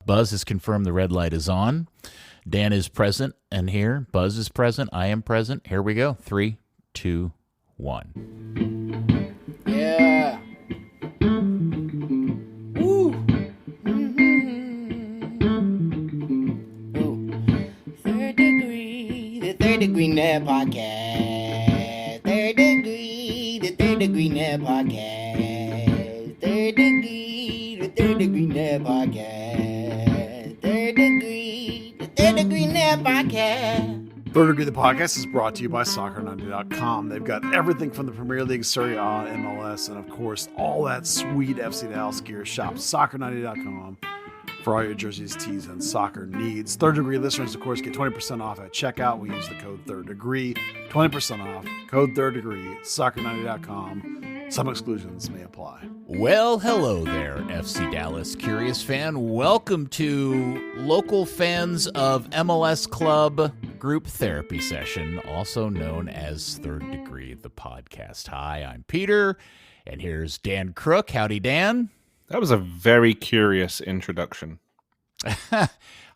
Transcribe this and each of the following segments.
Buzz has confirmed the red light is on. Dan is present and here. Buzz is present. I am present. Here we go. 3, 2, 1. Yeah. Woo. Ooh. Third Degree, the Third Degree Net Podcast. Third Degree, the Third Degree Net Podcast. Third Degree, the Third Degree Net Podcast. Third Degree, the Third Degree Net Podcast. Third Degree, the podcast, is brought to you by Soccer90.com. They've got everything from the Premier League, Serie A, MLS, and of course, all that sweet FC Dallas gear. Shop Soccer90.com for all your jerseys, tees, and soccer needs. Third Degree listeners, of course, get 20% off at checkout. We use the code Third Degree. 20% off. Code Third Degree. Soccer90.com. Some exclusions may apply. Well, hello there, FC Dallas Curious fan. Welcome to local fans of MLS Club Group Therapy Session, also known as Third Degree, the podcast. Hi, I'm Peter, and here's Dan Crooke. Howdy, Dan. That was a very curious introduction.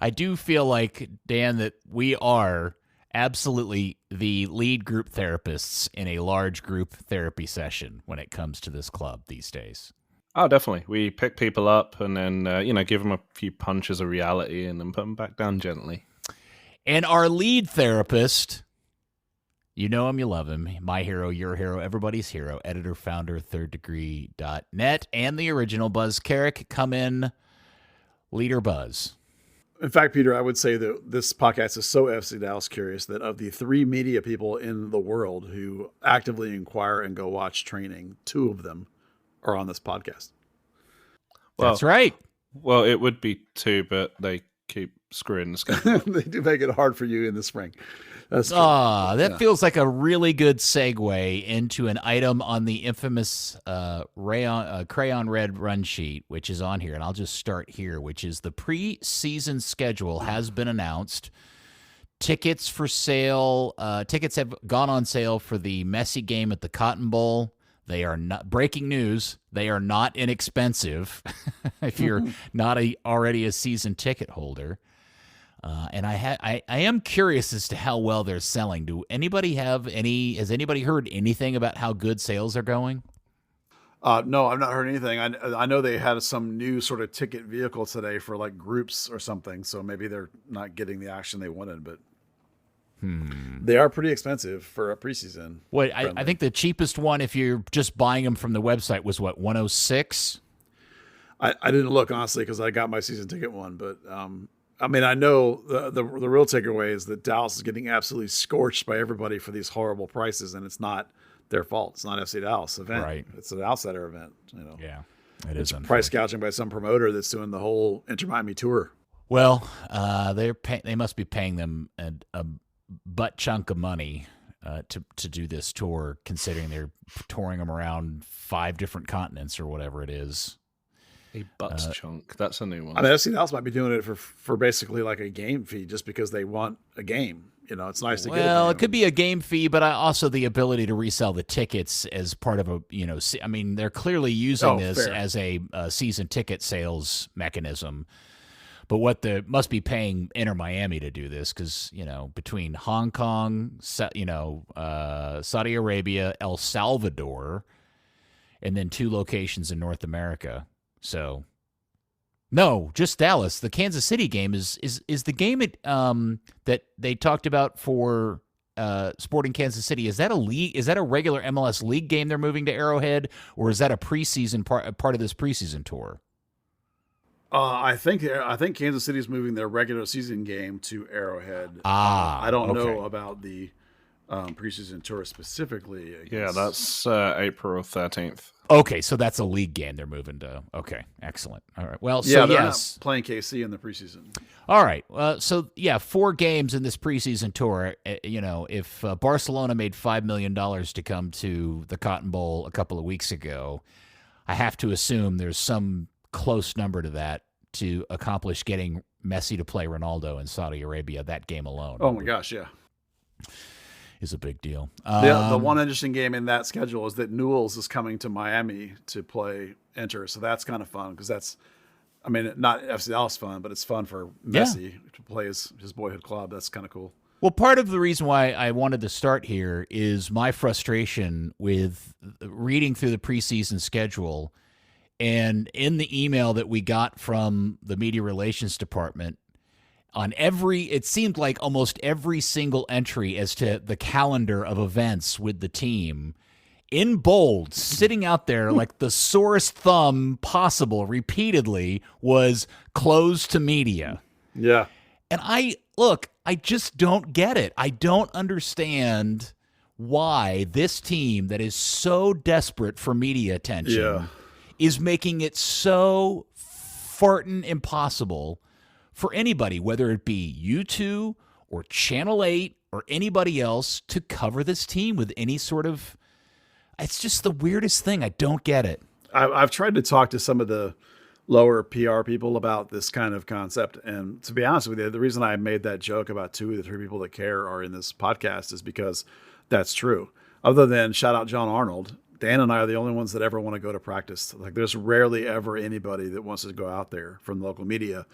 I do feel like, Dan, that we are absolutely the lead group therapists in a large group therapy session when it comes to this club these days. Oh, definitely. We pick people up and then, give them a few punches of reality and then put them back down gently. And our lead therapist, you know him, you love him, my hero, your hero, everybody's hero, editor, founder, thirddegree.net, and the original Buzz Carrick. Come in, leader Buzz. In fact, Peter, I would say that this podcast is so FC Dallas curious that of the 3 media people in the world who actively inquire and go watch training, 2 of them are on this podcast. Well, that's right. Well, it would be 2, but they keep screwing the schedule. They do make it hard for you in the spring. That's true. That feels like a really good segue into an item on the infamous crayon red run sheet, which is on here. And I'll just start here, which is the preseason schedule has been announced. Tickets for sale. Tickets have gone on sale for the Messi game at the Cotton Bowl. They are not, breaking news, they are not inexpensive if you're not already a season ticket holder. And I am curious as to how well they're selling. Has anybody heard anything about how good sales are going? No, I've not heard anything. I know they had some new sort of ticket vehicle today for like groups or something. So maybe they're not getting the action they wanted, but they are pretty expensive for a preseason. What I think the cheapest one, if you're just buying them from the website, was what, $106? I didn't look, honestly, because I got my season ticket one, but I mean, I know the real takeaway is that Dallas is getting absolutely scorched by everybody for these horrible prices, and it's not their fault. It's not FC Dallas event. Right. It's an outsider event. Yeah, it is. Price gouging by some promoter that's doing the whole Inter Miami tour. Well, they must be paying them a butt chunk of money to do this tour, considering they're touring them around 5 different continents or whatever it is. A butt chunk. That's a new one. I mean, FC Dallas might be doing it for basically like a game fee, just because they want a game. It's nice to get. Well, it could be a game fee, but also the ability to resell the tickets as part of a, I mean, they're clearly using this fair. as a season ticket sales mechanism. But what must be paying Inter Miami to do this, because, between Hong Kong, Saudi Arabia, El Salvador, and then 2 locations in North America. So, no, just Dallas. The Kansas City game is the game that they talked about for Sporting Kansas City. Is that a league? Is that a regular MLS league game they're moving to Arrowhead, or is that a preseason part of this preseason tour? I think Kansas City's moving their regular season game to Arrowhead. I don't know about the preseason tour specifically. Yeah, that's April 13th. Okay, so that's a league game they're moving to. Okay, excellent. All right. Well, yeah, so they're yes, not playing KC in the preseason. All right. So yeah, 4 games in this preseason tour. If Barcelona made $5 million to come to the Cotton Bowl a couple of weeks ago, I have to assume there's some close number to that to accomplish getting Messi to play Ronaldo in Saudi Arabia. That game alone. Oh my gosh, yeah. Is a big deal. The one interesting game in that schedule is that Newell's is coming to Miami to play Inter, so that's kind of fun because that's I mean, not FC Dallas fun, but it's fun for Messi to play his boyhood club. That's kind of cool. Well, part of the reason why I wanted to start here is my frustration with reading through the preseason schedule. And in the email that we got from the media relations department, it seemed like almost every single entry as to the calendar of events with the team, in bold, sitting out there like the sorest thumb possible repeatedly, was closed to media. Yeah. And I just don't get it. I don't understand why this team that is so desperate for media attention is making it so fartin' impossible for anybody, whether it be you two or Channel 8 or anybody else, to cover this team with any sort of... It's just the weirdest thing. I don't get it. I've tried to talk to some of the lower PR people about this kind of concept. And to be honest with you, the reason I made that joke about 2 of the 3 people that care are in this podcast is because that's true. Other than shout out John Arnold, Dan and I are the only ones that ever want to go to practice. Like, there's rarely ever anybody that wants to go out there from the local media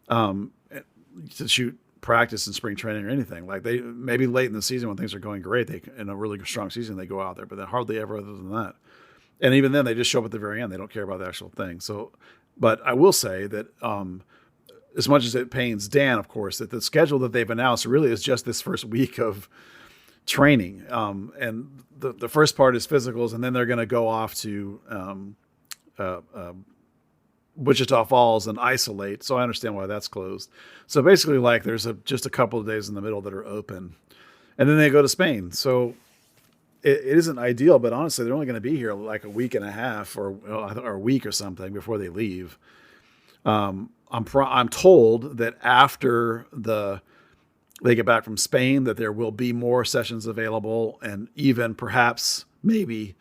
to shoot practice in spring training or anything. Like, they maybe late in the season when things are going great, they in a really strong season, they go out there, but then hardly ever other than that. And even then, they just show up at the very end. They don't care about the actual thing. So, but I will say that as much as it pains Dan, of course, that the schedule that they've announced really is just this first week of training. And the first part is physicals, and then they're going to go off to Wichita Falls and isolate. So I understand why that's closed. So basically, like, there's just a couple of days in the middle that are open, and then they go to Spain. So it isn't ideal, but honestly, they're only going to be here like a week and a half or a week or something before they leave. I'm told that after they get back from Spain, that there will be more sessions available, and even perhaps maybe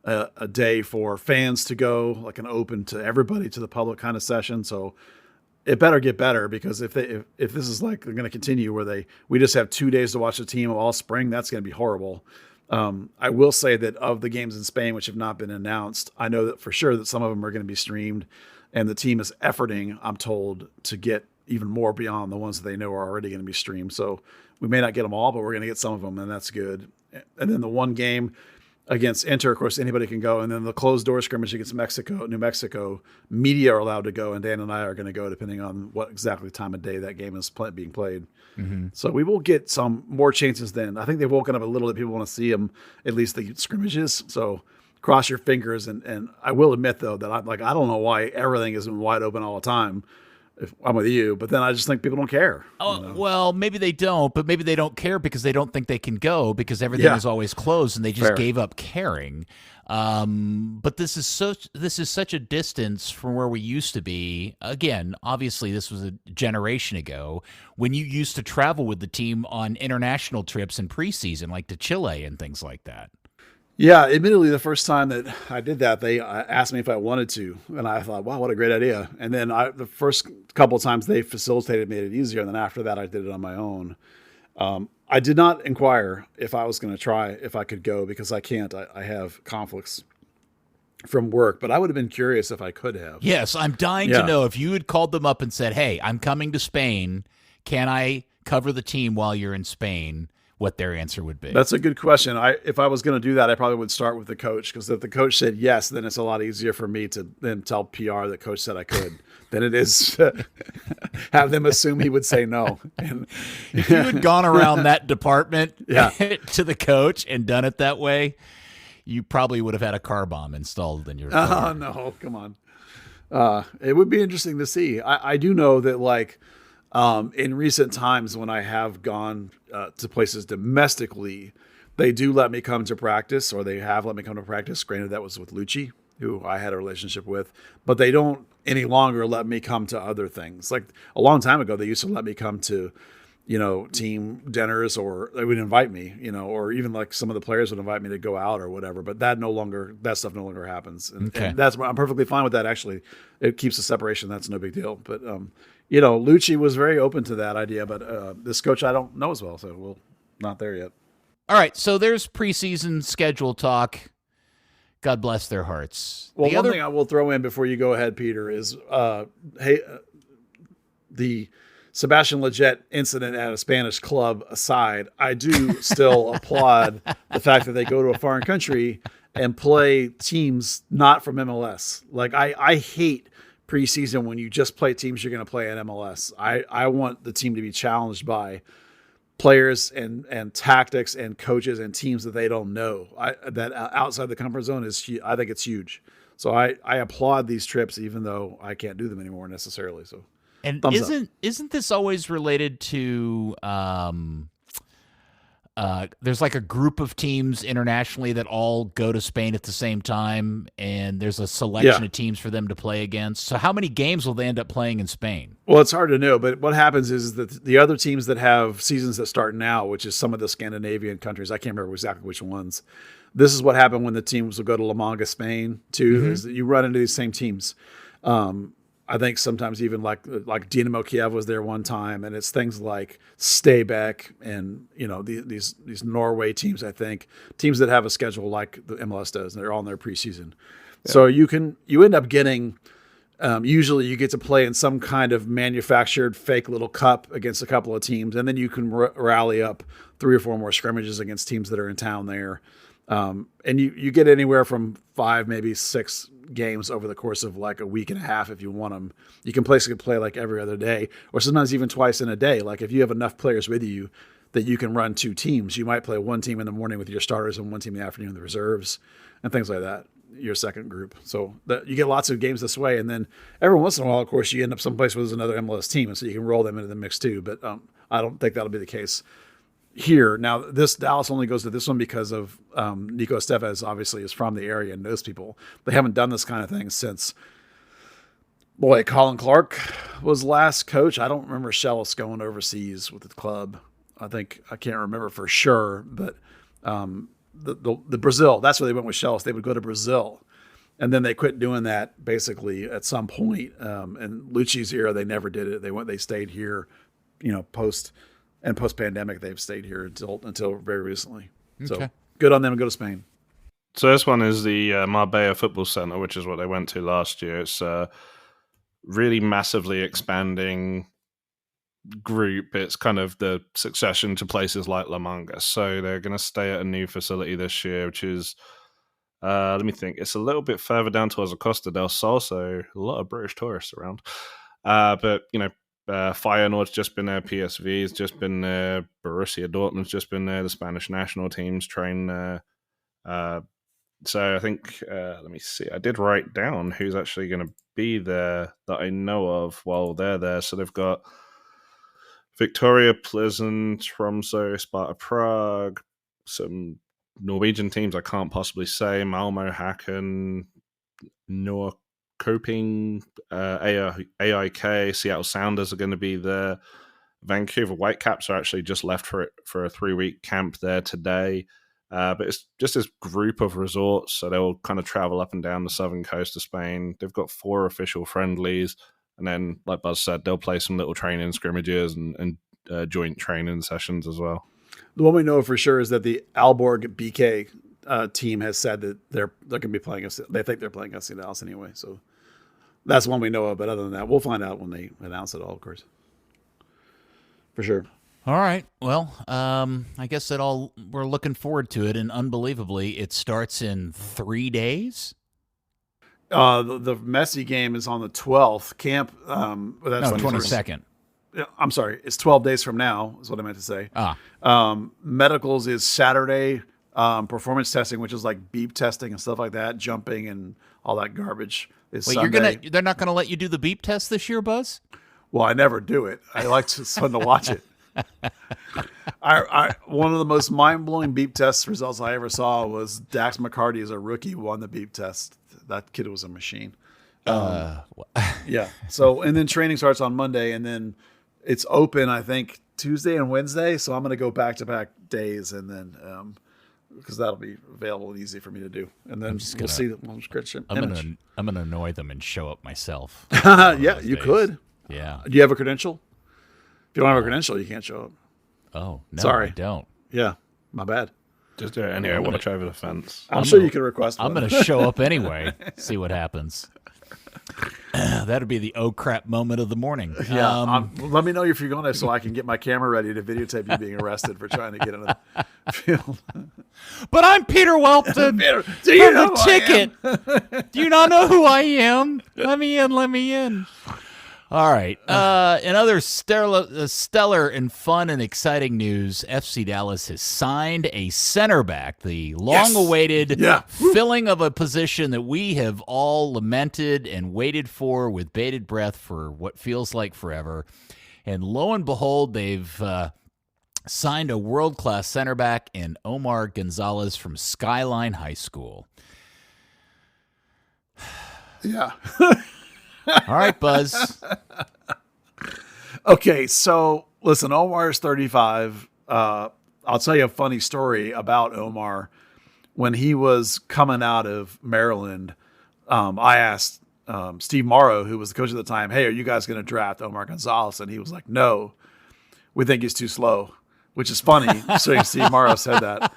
a day for fans to go, like an open to everybody, to the public kind of session. So it better get better, because if this is like they're going to continue where we just have 2 days to watch the team all spring, that's going to be horrible. I will say that of the games in Spain, which have not been announced, I know that for sure that some of them are going to be streamed, and the team is efforting, I'm told, to get even more beyond the ones that they know are already going to be streamed. So we may not get them all, but we're going to get some of them, and that's good. And then the one game against Inter, of course, anybody can go. And then the closed door scrimmage against New Mexico, media are allowed to go, and Dan and I are going to go depending on what exactly time of day that game is being played. Mm-hmm. So we will get some more chances then. I think they've woken up a little that people want to see them, at least the scrimmages. So cross your fingers. And I will admit, though, that I don't know why everything isn't wide open all the time, if I'm with you, but then I just think people don't care. Oh, well, maybe they don't, but maybe they don't care because they don't think they can go, because everything is always closed and they just gave up caring. But this is such a distance from where we used to be. Again, obviously this was a generation ago when you used to travel with the team on international trips in preseason, like to Chile and things like that. Yeah, admittedly, the first time that I did that, they asked me if I wanted to, and I thought, wow, what a great idea. And then the first couple of times they facilitated, made it easier, and then after that I did it on my own. I did not inquire if I was going to try if I could go, because I can't. I have conflicts from work, but I would have been curious if I could have. Yes, I'm dying to know if you had called them up and said, hey, I'm coming to Spain. Can I cover the team while you're in Spain? What their answer would be. That's a good question. If I was going to do that, I probably would start with the coach, because if the coach said yes, then it's a lot easier for me to then tell PR that coach said I could than it is have them assume he would say no. And if you had gone around that department to the coach and done it that way, you probably would have had a car bomb installed in your car. Oh, no, come on. It would be interesting to see. I do know that, like, in recent times when I have gone to places domestically, they do let me come to practice, or they have let me come to practice. Granted, that was with Lucci, who I had a relationship with, but they don't any longer let me come to other things. Like a long time ago, they used to let me come to, team dinners, or they would invite me, or even like some of the players would invite me to go out or whatever, but that stuff no longer happens. And I'm perfectly fine with that. Actually, it keeps the separation. That's no big deal. But, Lucci was very open to that idea, but this coach I don't know as well, so we're not there yet. All right, so there's preseason schedule talk God bless their hearts. Well, The one other- thing I will throw in before you go ahead, Peter, is the Sebastian Lletget incident at a Spanish club aside, I do still applaud the fact that they go to a foreign country and play teams not from MLS. Like I hate preseason when you just play teams you're going to play at MLS. I want the team to be challenged by players and tactics and coaches and teams that they don't know. That outside the comfort zone I think it's huge. So I applaud these trips, even though I can't do them anymore necessarily. So, and thumbs up. isn't this always related to there's like a group of teams internationally that all go to Spain at the same time, and there's a selection of teams for them to play against. So how many games will they end up playing in Spain? Well, it's hard to know, but what happens is that the other teams that have seasons that start now, which is some of the Scandinavian countries, I can't remember exactly which ones. This is what happened when the teams will go to La Manga, Spain, too, is that you run into these same teams. I think sometimes even like Dynamo Kiev was there one time, and it's things like Stabæk and these Norway teams. I think teams that have a schedule like the MLS does, and they're all in their preseason. Yeah. So you end up getting usually you get to play in some kind of manufactured fake little cup against a couple of teams, and then you can rally up 3 or 4 more scrimmages against teams that are in town there. And you get anywhere from 5, maybe 6 games over the course of like a week and a half if you want them. You can basically play like every other day, or sometimes even twice in a day. Like if you have enough players with you that you can run 2 teams, you might play one team in the morning with your starters and one team in the afternoon with the reserves and things like that, your second group. So you get lots of games this way. And then every once in a while, of course, you end up someplace where there's another MLS team, and so you can roll them into the mix too. But I don't think that'll be the case here. Now, this Dallas only goes to this one because of Nico Estevez obviously is from the area and knows people. They haven't done this kind of thing since, Colin Clark was last coach. I don't remember Shellis going overseas with the club. I can't remember for sure, but the Brazil, that's where they went with Shellis. They would go to Brazil, and then they quit doing that basically at some point. And Lucci's era, they never did it. They stayed here, post-pandemic, they've stayed here until very recently. Okay. So good on them to go to Spain. So this one is the Marbella Football Center, which is what they went to last year. It's a really massively expanding group. It's kind of the succession to places like La Manga. So they're going to stay at a new facility this year, which is, let me think, it's a little bit further down towards the Costa del Sol, so a lot of British tourists around. But, Feyenoord's just been there, PSV's just been there, Borussia Dortmund's just been there, the Spanish national teams train there. So I think, let me see, I did write down who's actually going to be there that I know of while they're there. So they've got Victoria Pleasant, Tromsø, Sparta Prague, some Norwegian teams I can't possibly say, Malmo, Hacken, Norrköping, AIK, Seattle Sounders are going to be there. Vancouver Whitecaps are actually just left for a 3-week camp there today. But it's just this group of resorts, so they'll kind of travel up and down the southern coast of Spain. They've got 4 official friendlies, and then, like Buzz said, they'll play some little training scrimmages and joint training sessions as well. The one we know for sure is that the Aalborg BK team has said that they're going to be playing us. They think they're playing FC Dallas anyway, so that's one we know of. But other than that, we'll find out when they announce it all, of course, for sure. All right. Well, I guess we're looking forward to it, and unbelievably, it starts in 3 days. The Messi game is on the 12th. Camp, that's 22nd. I'm sorry, it's 12 days from now, is what I meant to say. Medicals is Saturday. Performance testing, which is like beep testing and stuff like that, jumping and all that garbage, is Sunday. They're not gonna let you do the beep test this year, Buzz? Well, I never do it. I like it's fun to watch it. One of the most mind-blowing beep test results I ever saw was Dax McCarty as a rookie won the beep test. That kid was a machine. Yeah. So, and then training starts on Monday, and then it's open, I think, Tuesday and Wednesday. So I'm going to go back-to-back days, and then because that'll be available and easy for me to do. And then we'll see the subscription. I'm going to annoy them and show up myself. Yeah, you could. Yeah. Do you have a credential? If you don't have a credential, you can't show up. Oh, no, Sorry. I don't. Yeah, my bad. Just do it anyway. Watch over the fence. I'm sure you can request one. I'm going to show up anyway. See what happens. That'd be the oh crap moment of the morning. Yeah, let me know if you're going to, so I can get my camera ready to videotape you being arrested for trying to get into the field. But I'm Peter Welpton. Peter, do you know the ticket? Do you not know who I am? Let me in. Let me in. All right. In other stellar and fun and exciting news, FC Dallas has signed a center back, the long-awaited filling of a position that we have all lamented and waited for with bated breath for what feels like forever. And lo and behold, they've signed a world-class center back in Omar Congazlez from Skyline High School. Yeah. All right, Buzz. Okay, so listen, Omar's 35. I'll tell you a funny story about Omar. When he was coming out of Maryland, I asked Steve Morrow, who was the coach at the time, hey, are you guys going to draft Omar Congazlez? And he was like, no, we think he's too slow, which is funny. So Steve Morrow said that.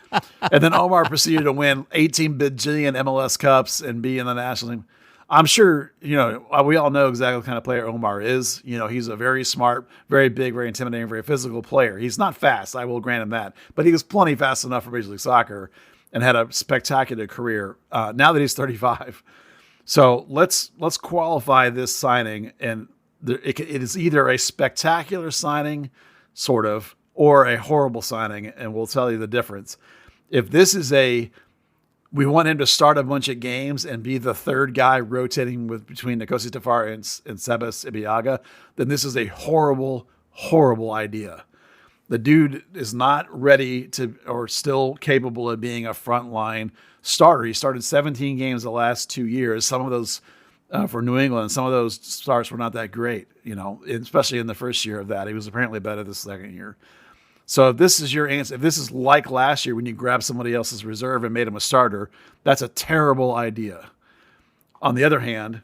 And then Omar proceeded to win 18 bajillion MLS Cups and be in the national team. I'm sure, we all know exactly what kind of player Omar is. He's a very smart, very big, very intimidating, very physical player. He's not fast, I will grant him that. But he was plenty fast enough for Major League Soccer and had a spectacular career now that he's 35. So let's qualify this signing. And it is either a spectacular signing, sort of, or a horrible signing. And we'll tell you the difference. If this is we want him to start a bunch of games and be the third guy rotating between Nkosi Tafari and Sebas Ibiaga, then this is a horrible, horrible idea. The dude is not ready to or still capable of being a frontline starter. He started 17 games the last 2 years. Some of those for New England, some of those starts were not that great, especially in the first year of that. He was apparently better the second year. So if this is your answer, if this is like last year when you grabbed somebody else's reserve and made him a starter, that's a terrible idea. On the other hand,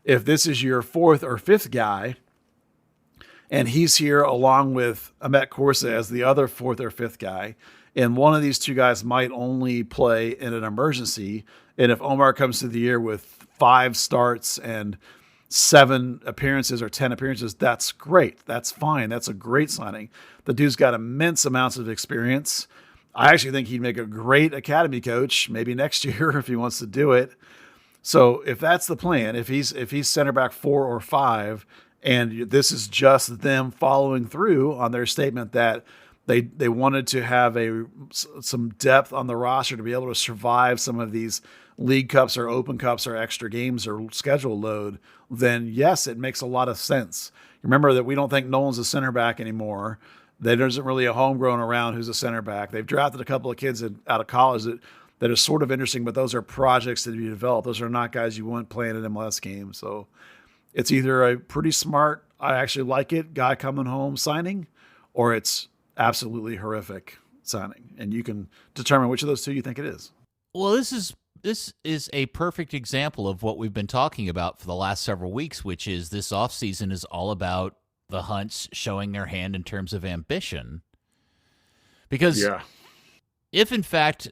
if this is your fourth or fifth guy, and he's here along with Ahmet Korsa as the other fourth or fifth guy, and one of these two guys might only play in an emergency, and if Omar comes to the year with 5 starts and 7 appearances or 10 appearances, that's great. That's fine. That's a great signing. The dude's got immense amounts of experience. I actually think he'd make a great academy coach, maybe next year if he wants to do it. So if that's the plan, if he's center back 4 or 5, and this is just them following through on their statement that they wanted to have some depth on the roster to be able to survive some of these League Cups or Open Cups or extra games or schedule load, then yes, it makes a lot of sense. Remember that we don't think Nolan's a center back anymore. There isn't really a homegrown around who's a center back. They've drafted a couple of kids out of college that are sort of interesting, but those are projects to be developed. Those are not guys you want playing an MLS game. So it's either a pretty smart, I actually like it, guy coming home signing, or it's absolutely horrific signing. And you can determine which of those two you think it is. Well, this is a perfect example of what we've been talking about for the last several weeks, which is this offseason is all about the Hunts showing their hand in terms of ambition. Because if, in fact,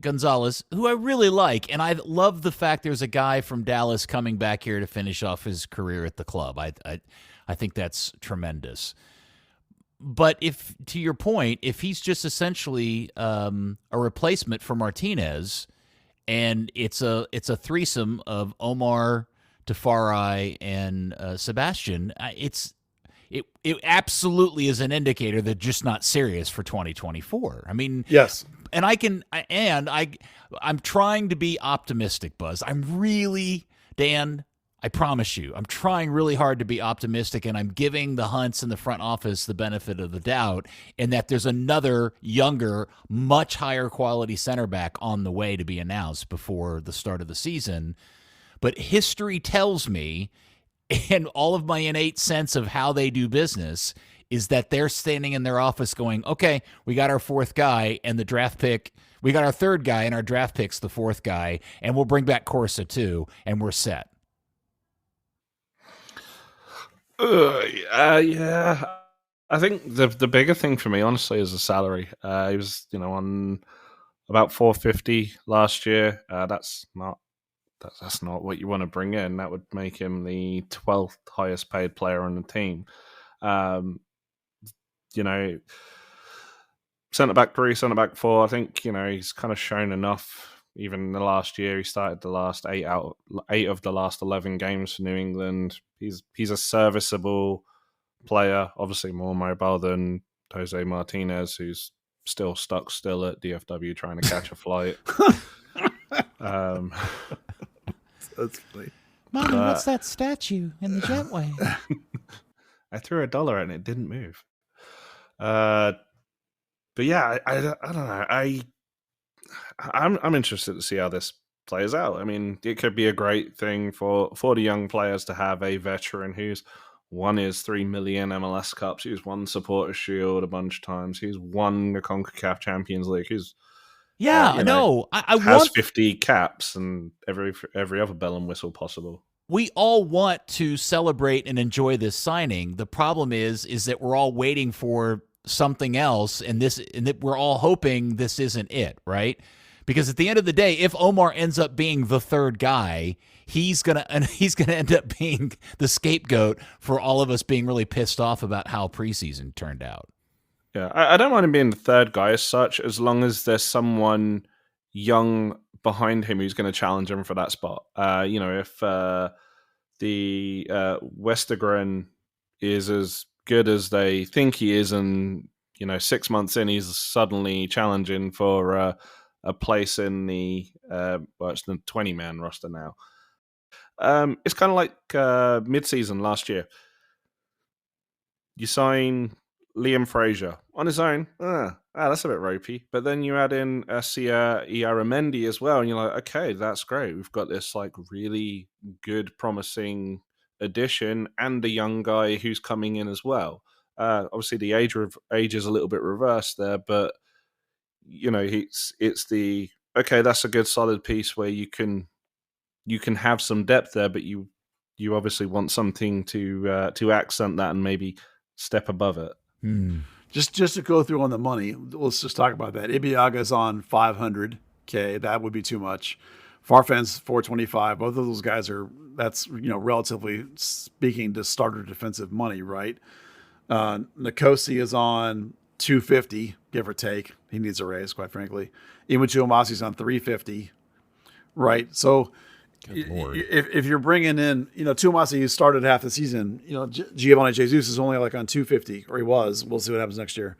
Congazlez, who I really like, and I love the fact there's a guy from Dallas coming back here to finish off his career at the club. I think that's tremendous. But if, to your point, if he's just essentially a replacement for Martinez, and it's a threesome of Omar, Tafari, and Sebastian, it absolutely is an indicator that just not serious for 2024. I mean, yes. And I'm trying to be optimistic, Buzz. I'm really, Dan, I promise you, I'm trying really hard to be optimistic, and I'm giving the Hunts in the front office the benefit of the doubt in that there's another younger, much higher quality center back on the way to be announced before the start of the season. But history tells me, and all of my innate sense of how they do business, is that they're standing in their office going, okay, we got our fourth guy and the draft pick. We got our third guy and our draft pick's the fourth guy, and we'll bring back Korsa too, and we're set. Yeah. I think the bigger thing for me, honestly, is the salary. He was, on about 450 last year. That's not what you want to bring in. That would make him the 12th highest paid player on the team. Centre back 3, centre back 4. I think he's kind of shown enough. Even in the last year, he started the last 8 of the last 11 games for New England. He's a serviceable player, obviously more mobile than Jose Martinez, who's still stuck at DFW trying to catch a flight. That's funny. Mommy, what's that statue in the jetway? I threw $1 and it didn't move. But yeah, I don't know. I'm interested to see how this plays out. I mean, it could be a great thing for the young players to have a veteran who's won his 3 million MLS Cups, who's won Supporters Shield a bunch of times, who's won the CONCACAF Champions League, who's I has want 50 caps and every other bell and whistle possible. We all want to celebrate and enjoy this signing. The problem is that we're all waiting for something else, and that we're all hoping this isn't it, right? Because at the end of the day, if Omar ends up being the third guy, he's gonna end up being the scapegoat for all of us being really pissed off about how preseason turned out. Yeah, I don't mind him being the third guy as such, as long as there's someone young behind him who's going to challenge him for that spot. If the Westergren is as good as they think he is, and 6 months in, he's suddenly challenging for a place in the it's the 20-man roster now. It's kind of like mid-season last year. You sign Liam Fraser on his own. That's a bit ropey. But then you add in Sia Iaramendi as well, and you're like, okay, that's great. We've got this really good, promising addition, and a young guy who's coming in as well. Obviously, the age is a little bit reversed there, but it's the okay. That's a good solid piece where you can have some depth there, but you obviously want something to accent that and maybe step above it. Just to go through on the money, let's just talk about that. Ibiaga's on $500K. That would be too much. Farfan's $425. Both of those guys that's relatively speaking to starter defensive money, right? Nkosi is on $250, give or take. He needs a raise, quite frankly. Imuchu-Amasi's on $350, right? So if you're bringing in, Tuamasi, who started half the season, Giovanni Jesus is only on $250, or he was. We'll see what happens next year.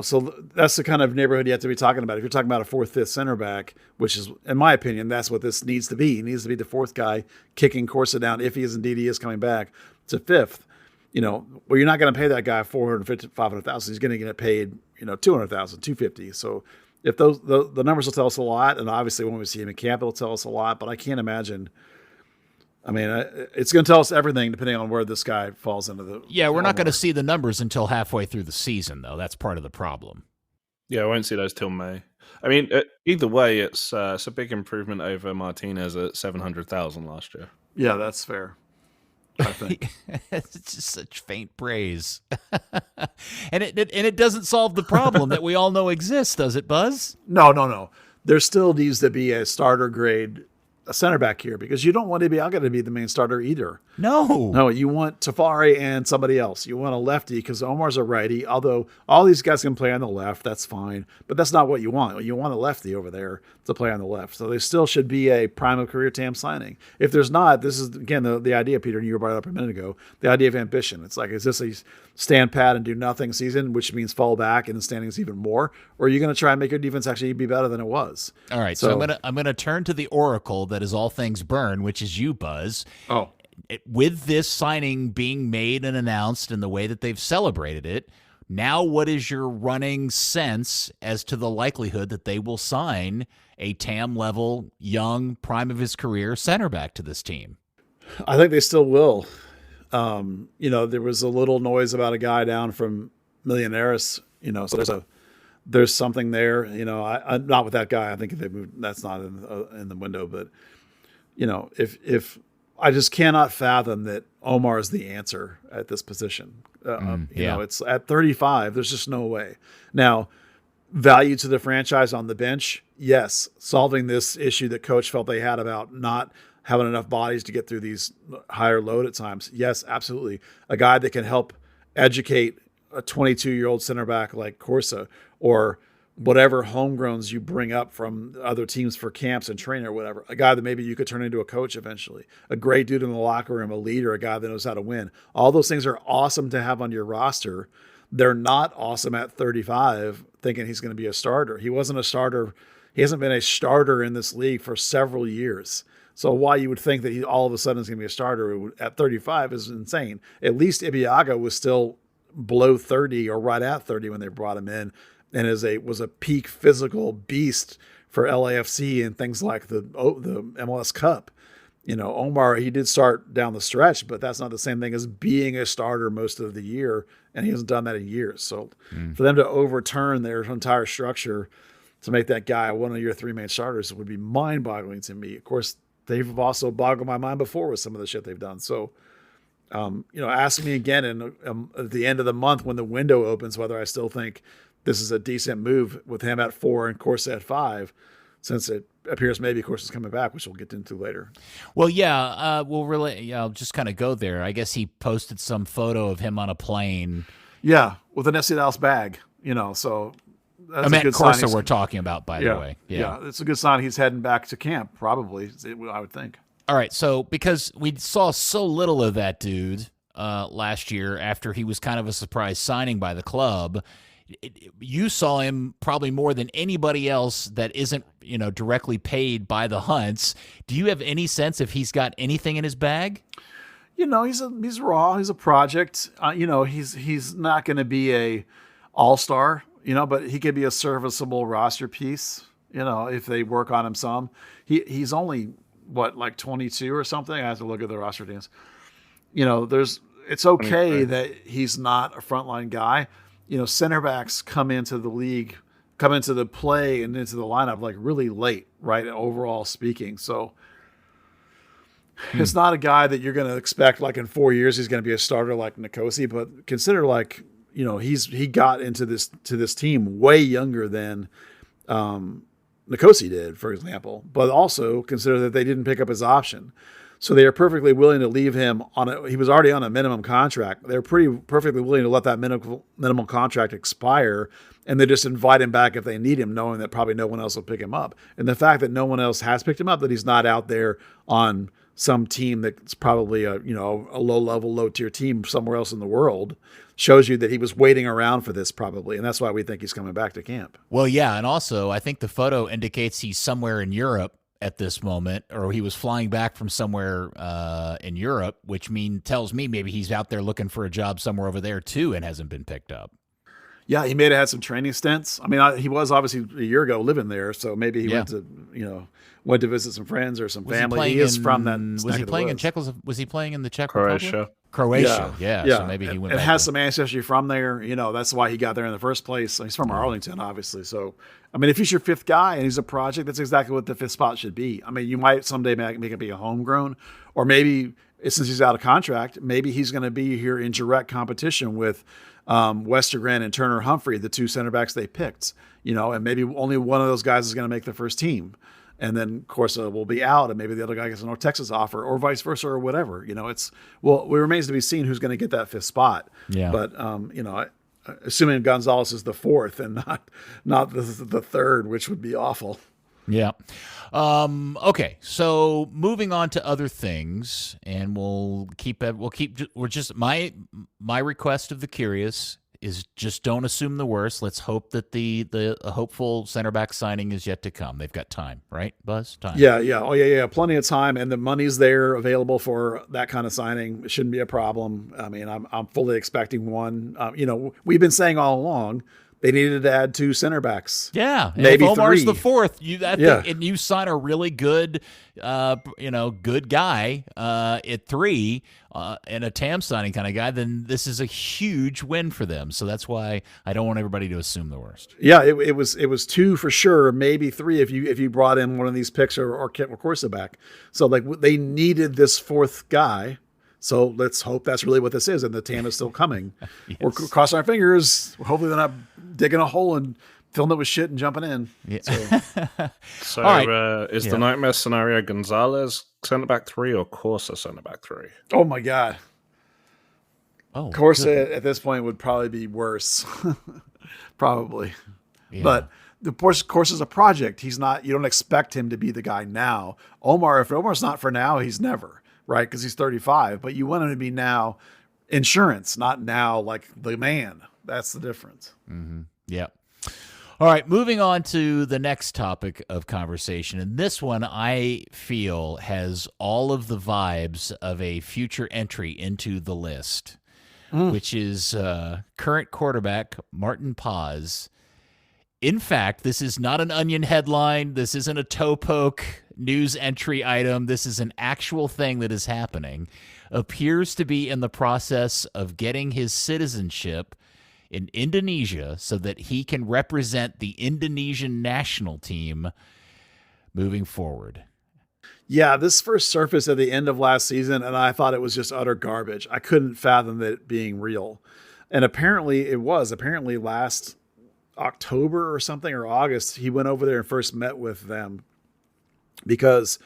So that's the kind of neighborhood you have to be talking about. If you're talking about a 4th, 5th center back, which is, in my opinion, that's what this needs to be. He needs to be the 4th guy kicking Korca down if he is indeed coming back to 5th. Well, you're not going to pay that guy $450,000, $500,000. He's going to get paid, $200,000, $250,000. So if the numbers will tell us a lot, and obviously when we see him in camp, it'll tell us a lot. But I can't imagine. I mean, it's going to tell us everything depending on where this guy falls into the. Yeah, we're not going to see the numbers until halfway through the season, though. That's part of the problem. Yeah, I won't see those till May. I mean, either way, it's a big improvement over Martinez at $700,000 last year. Yeah, that's fair. I think it's just such faint praise, and it doesn't solve the problem that we all know exists, does it, Buzz? No. There still needs to be a starter grade center back here, because you don't want Ibiaga to be the main starter either. No, you want Tafari and somebody else. You want a lefty, because Omar's a righty. Although all these guys can play on the left, that's fine. But that's not what you want. You want a lefty over there to play on the left. So there still should be a prime of career TAM signing. If there's not, this is again the idea, Peter, and you brought it up a minute ago. The idea of ambition. It's like, is this a stand pat and do nothing season, which means fall back and the standings even more, or are you going to try and make your defense actually be better than it was? All right, so I'm gonna turn to the oracle that is all things burn, which is you, Buzz. Oh. With this signing being made and announced and the way that they've celebrated it, now what is your running sense as to the likelihood that they will sign a TAM level, young, prime of his career center back to this team? I think they still will. There was a little noise about a guy down from Millionaires, so there's something there. I'm not with that guy. I think if they moved, that's not in the window. But if I just cannot fathom that Omar is the answer at this position. It's at 35. There's just no way. Now, value to the franchise on the bench, yes. Solving this issue that coach felt they had about not having enough bodies to get through these higher load at times, yes, absolutely. A guy that can help educate a 22-year-old center back like Korca, or whatever homegrowns you bring up from other teams for camps and training or whatever. A guy that maybe you could turn into a coach eventually. A great dude in the locker room, a leader, a guy that knows how to win. All those things are awesome to have on your roster. They're not awesome at 35 thinking he's going to be a starter. He wasn't a starter. He hasn't been a starter in this league for several years. So why you would think that he all of a sudden is going to be a starter at 35 is insane. At least Ibiaga was still below 30 or right at 30 when they brought him in, and was a peak physical beast for LAFC and things like the MLS Cup. You know, Omar, he did start down the stretch, but that's not the same thing as being a starter most of the year, and he hasn't done that in years. So for them to overturn their entire structure to make that guy one of your three main starters would be mind-boggling to me. Of course, they've also boggled my mind before with some of the shit they've done. So, ask me again at the end of the month when the window opens whether I still think this is a decent move with him at 4 and Korca at 5, since it appears maybe Korsa's coming back, which we'll get into later. Well, I'll just kind of go there. I guess he posted some photo of him on a plane. Yeah, with an FC Dallas bag, so that's a good Korsa sign. We're talking about, by the way. Yeah, it's a good sign he's heading back to camp, probably, I would think. All right, so because we saw so little of that dude last year after he was kind of a surprise signing by the club, you saw him probably more than anybody else that isn't, directly paid by the Hunts. Do you have any sense if he's got anything in his bag? He's raw. He's a project. He's not going to be a all-star, but he could be a serviceable roster piece, if they work on him some. He's only, like 22 or something? I have to look at the roster teams. It's okay that he's not a frontline guy. Center backs come into the play and into the lineup like really late, right? Overall speaking. So it's not a guy that you're going to expect like in 4 years he's going to be a starter like Nkosi, but consider he got into this team way younger than Nkosi did, for example. But also consider that they didn't pick up his option. So they are perfectly willing to leave him he was already on a minimum contract. They're perfectly willing to let that minimum contract expire, and they just invite him back if they need him, knowing that probably no one else will pick him up. And the fact that no one else has picked him up, that he's not out there on some team that's probably a low-level, low-tier team somewhere else in the world, shows you that he was waiting around for this probably, and that's why we think he's coming back to camp. Well, yeah, and also I think the photo indicates he's somewhere in Europe at this moment, or he was flying back from somewhere in Europe, which tells me maybe he's out there looking for a job somewhere over there too and hasn't been picked up. Yeah, he may have had some training stints. I mean, he was obviously a year ago living there, so maybe he went to visit some friends or some family. He is from that. Was he playing in Czech? Was he playing in the Czech Croatia? Republic? Croatia, yeah. So maybe he went. It back has some ancestry from there. That's why he got there in the first place. He's from Arlington, obviously. So, I mean, if he's your fifth guy and he's a project, that's exactly what the fifth spot should be. I mean, you might someday make it be a homegrown, or maybe since he's out of contract, maybe he's going to be here in direct competition with Westergren and Turner Humphrey, the two center backs they picked. And maybe only one of those guys is going to make the first team. And then Korsa will be out, and maybe the other guy gets a North Texas offer, or vice versa, or whatever. It remains to be seen who's going to get that fifth spot. Yeah. But assuming Gonzalez is the fourth and not the third, which would be awful. Yeah. Okay. So moving on to other things, and we're just my request of the curious is just don't assume the worst. Let's hope that the hopeful center back signing is yet to come. They've got time, right, Buzz? Time. Yeah. Oh, yeah. Plenty of time, and the money's there available for that kind of signing. It shouldn't be a problem. I mean, I'm fully expecting one. We've been saying all along they needed to add 2 center backs. Yeah, maybe if Omar's 3. the fourth. And you sign a really good, good guy at 3, and a TAM signing kind of guy. Then this is a huge win for them. So that's why I don't want everybody to assume the worst. Yeah, it was 2 for sure, maybe 3 if you brought in one of these picks or Korsa back. So they needed this 4th guy. So let's hope that's really what this is, and the TAM is still coming. Yes. We're crossing our fingers. Hopefully they're not digging a hole and filling it with shit and jumping in. Yeah. So All right. is the nightmare scenario Gonzalez centre back 3 or Korca centre back 3? Oh my God. Oh, Korca at this point would probably be worse. Probably. yeah. But the course is a project. He's not, you don't expect him to be the guy now. Omar, if Omar's not for now, he's never, right? Because he's 35, but you want him to be now insurance, not now like the man. That's the difference. Mm-hmm. Yeah. All right, moving on to the next topic of conversation. And this one I feel has all of the vibes of a future entry into the list, which is current quarterback Martin Paes. In fact, this is not an Onion headline. This isn't a toe poke news entry item. This is an actual thing that is happening. Appears to be in the process of getting his citizenship in Indonesia so that he can represent the Indonesian national team moving forward. Yeah, this first surfaced at the end of last season, and I thought it was just utter garbage. I couldn't fathom it being real. And apparently it was. Apparently last October or something, or August, he went over there and first met with them because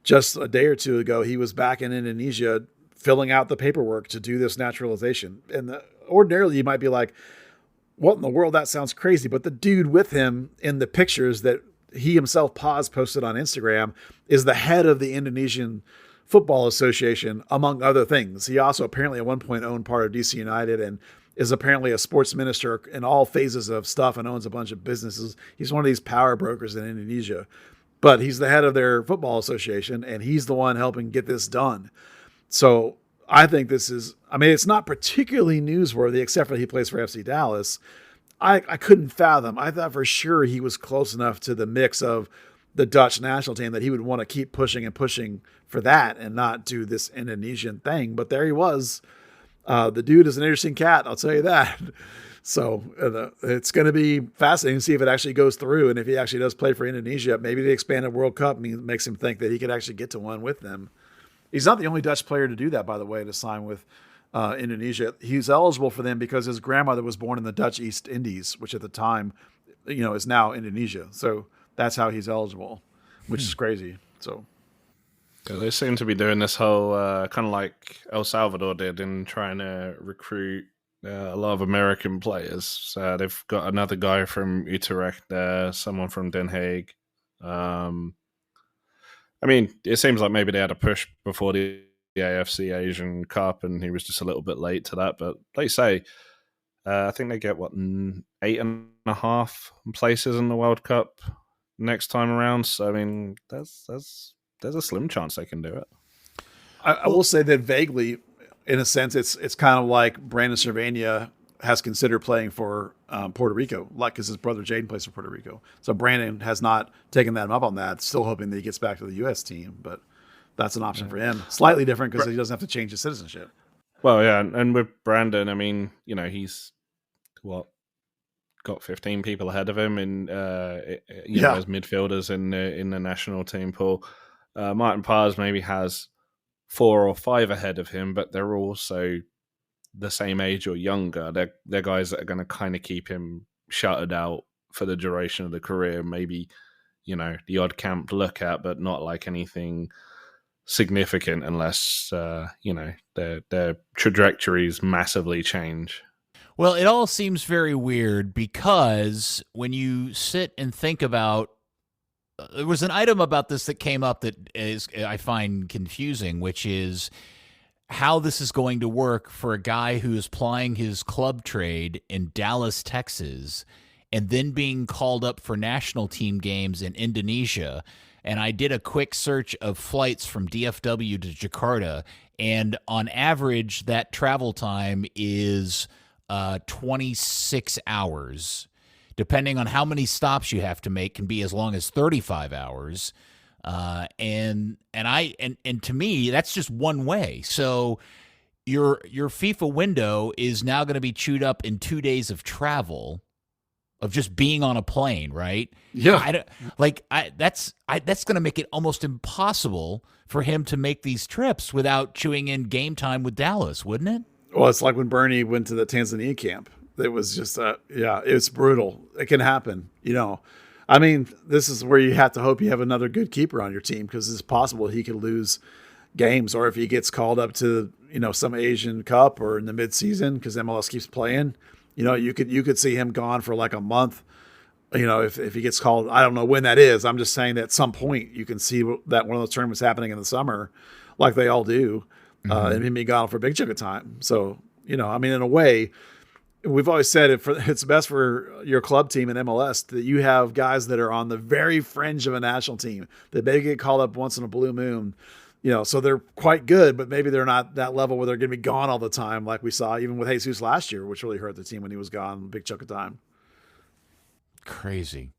just a day or two ago, he was back in Indonesia filling out the paperwork to do this naturalization. And ordinarily you might be like, what in the world? That sounds crazy. But the dude with him in the pictures that he himself posted on Instagram is the head of the Indonesian Football Association, among other things. He also apparently at one point owned part of DC United and is apparently a sports minister in all phases of stuff and owns a bunch of businesses. He's one of these power brokers in Indonesia, but he's the head of their football association and he's the one helping get this done. So I think this is, I mean, it's not particularly newsworthy except for he plays for FC Dallas. I couldn't fathom. I thought for sure he was close enough to the mix of the Dutch national team that he would want to keep pushing and pushing for that and not do this Indonesian thing. But there he was. The dude is an interesting cat, I'll tell you that. So it's going to be fascinating to see if it actually goes through. And if he actually does play for Indonesia, maybe the expanded World Cup makes him think that he could actually get to one with them. He's not the only Dutch player to do that, by the way, to sign with Indonesia. He's eligible for them because his grandmother was born in the Dutch East Indies, which at the time, is now Indonesia. So that's how he's eligible, which is crazy. So yeah, they seem to be doing this whole kind of like El Salvador did in trying to recruit a lot of American players. So they've got another guy from Utrecht there, someone from Den Haag. I mean, it seems like maybe they had a push before the AFC Asian Cup, and he was just a little bit late to that. But like you say, I think they get 8.5 places in the World Cup next time around. So I mean, there's a slim chance they can do it. I will say that vaguely, in a sense, it's kind of like Brandon Cervania has considered playing for Puerto Rico, because his brother Jaden plays for Puerto Rico. So Brandon has not taken them up on that, still hoping that he gets back to the U.S. team. But that's an option for him. Slightly different because he doesn't have to change his citizenship. Well, yeah, and with Brandon, I mean, he's got 15 people ahead of him in as midfielders in the national team pool. Martin Paes maybe has 4 or 5 ahead of him, but they're also the same age or younger. They're guys that are going to kind of keep him shuttered out for the duration of the career. Maybe, the odd camp look at, but not like anything significant unless, their trajectories massively change. Well, it all seems very weird because when you sit and think about, there was an item about this that came up that I find confusing, which is how this is going to work for a guy who is plying his club trade in Dallas, Texas, and then being called up for national team games in Indonesia. And I did a quick search of flights from DFW to Jakarta, and on average, that travel time is 26 hours. Depending on how many stops you have to make, can be as long as 35 hours. And to me, that's just one way. So your FIFA window is now going to be chewed up in 2 days of travel, of just being on a plane, right? Yeah. That's going to make it almost impossible for him to make these trips without chewing in game time with Dallas, wouldn't it? Well, it's like when Bernie went to the Tanzania camp. It was just, it's brutal. It can happen, I mean, this is where you have to hope you have another good keeper on your team because it's possible he could lose games, or if he gets called up to, some Asian Cup or in the midseason because MLS keeps playing, you could see him gone for like a month. If he gets called, I don't know when that is. I'm just saying that at some point you can see that one of those tournaments happening in the summer, like they all do, and him being gone for a big chunk of time. So, I mean, in a way, we've always said it's best for your club team in MLS that you have guys that are on the very fringe of a national team that maybe get called up once in a blue moon, so they're quite good, but maybe they're not that level where they're going to be gone all the time, like we saw even with Jesus last year, which really hurt the team when he was gone a big chunk of time. Crazy.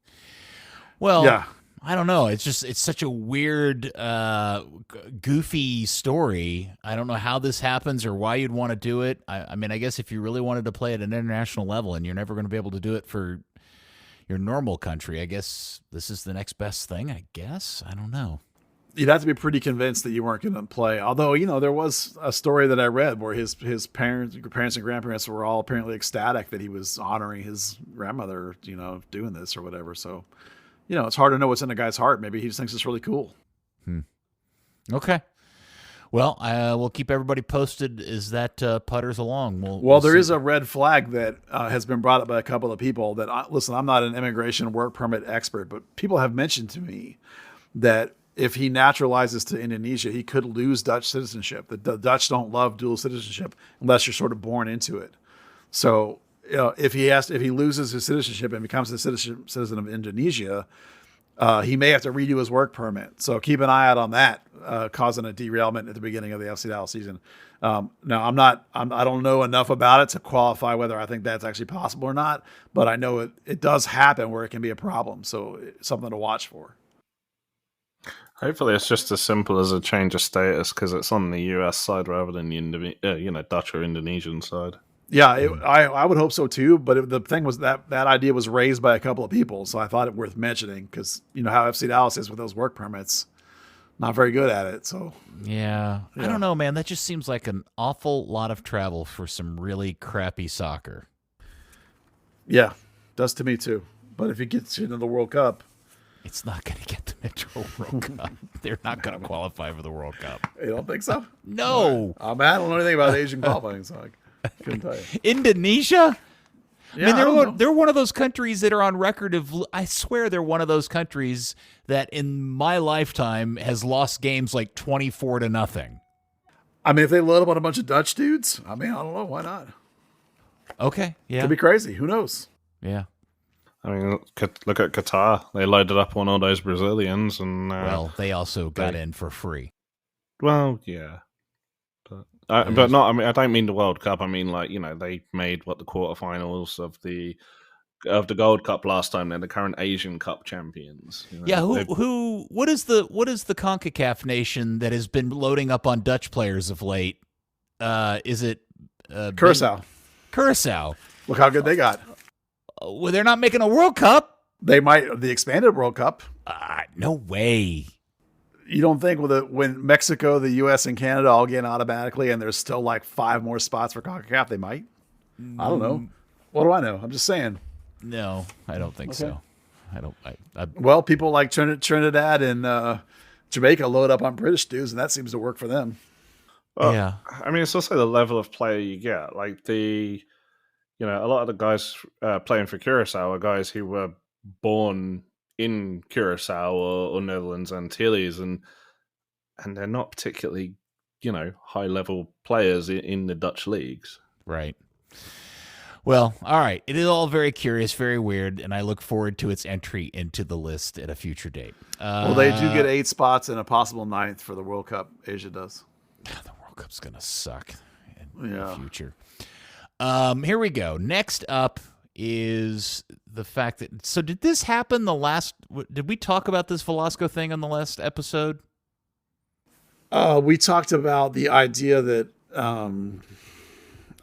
Well, yeah. I don't know. It's such a weird, goofy story. I don't know how this happens or why you'd want to do it. I mean, I guess if you really wanted to play at an international level and you're never going to be able to do it for your normal country, I guess this is the next best thing, I guess. I don't know. You'd have to be pretty convinced that you weren't going to play. Although, there was a story that I read where his parents and grandparents were all apparently ecstatic that he was honoring his grandmother, doing this or whatever. So, it's hard to know what's in a guy's heart. Maybe he just thinks it's really cool. Okay. Well, we'll keep everybody posted as that putters along. We'll there is a red flag that has been brought up by a couple of people that, listen, I'm not an immigration work permit expert, but people have mentioned to me that if he naturalizes to Indonesia, he could lose Dutch citizenship. The Dutch don't love dual citizenship unless you're sort of born into it. So, if he loses his citizenship and becomes a citizen of Indonesia, he may have to redo his work permit. So keep an eye out on that, causing a derailment at the beginning of the FC Dallas season. Now I don't know enough about it to qualify whether I think that's actually possible or not, but I know it does happen where it can be a problem. So it's something to watch for. Hopefully it's just as simple as a change of status because it's on the US side rather than the Dutch or Indonesian side. Yeah, I would hope so too. But the thing was that idea was raised by a couple of people, so I thought it worth mentioning because how FC Dallas is with those work permits, not very good at it. So yeah, I don't know, man. That just seems like an awful lot of travel for some really crappy soccer. Yeah, does to me too. But if he gets into the World Cup. It's not going to get them into a World Cup. They're not going to qualify for the World Cup. You don't think so? No. I don't know anything about Asian qualifying, so I couldn't tell you. Indonesia? Yeah, I mean, they're one of those countries that are on record of, I swear they're one of those countries that in my lifetime has lost games like 24-0. I mean, if they load up on a bunch of Dutch dudes, I don't know. Why not? Okay, yeah. Could be crazy. Who knows? Yeah. I mean, look at Qatar. They loaded up on all those Brazilians, and they also got in for free. Well, yeah, but not. I mean, I don't mean the World Cup. I mean, they made the quarterfinals of the Gold Cup last time. They're the current Asian Cup champions. Yeah, what is the CONCACAF nation that has been loading up on Dutch players of late? Is it Curaçao? Curaçao. Look how good they got. Well, they're not making a World Cup. They might the expanded World Cup. No way. You don't think when Mexico, the U.S., and Canada all get in automatically, and there's still like 5 more spots for CONCACAF, they might? I don't know. What do I know? I'm just saying. No, I don't think so. I don't. Well, people like Trinidad and Jamaica load up on British dudes, and that seems to work for them. Well, yeah. I mean, it's also the level of player you get. Like a lot of the guys playing for Curaçao are guys who were born in Curaçao or Netherlands Antilles, and they're not particularly, high-level players in the Dutch leagues. Right. Well, all right. It is all very curious, very weird, and I look forward to its entry into the list at a future date. Well, they do get 8 spots and a possible 9th for the World Cup. Asia does. The World Cup's going to suck in the future. Here we go. Next up is the fact that, so did this happen did we talk about this Velasco thing on the last episode? We talked about the idea that,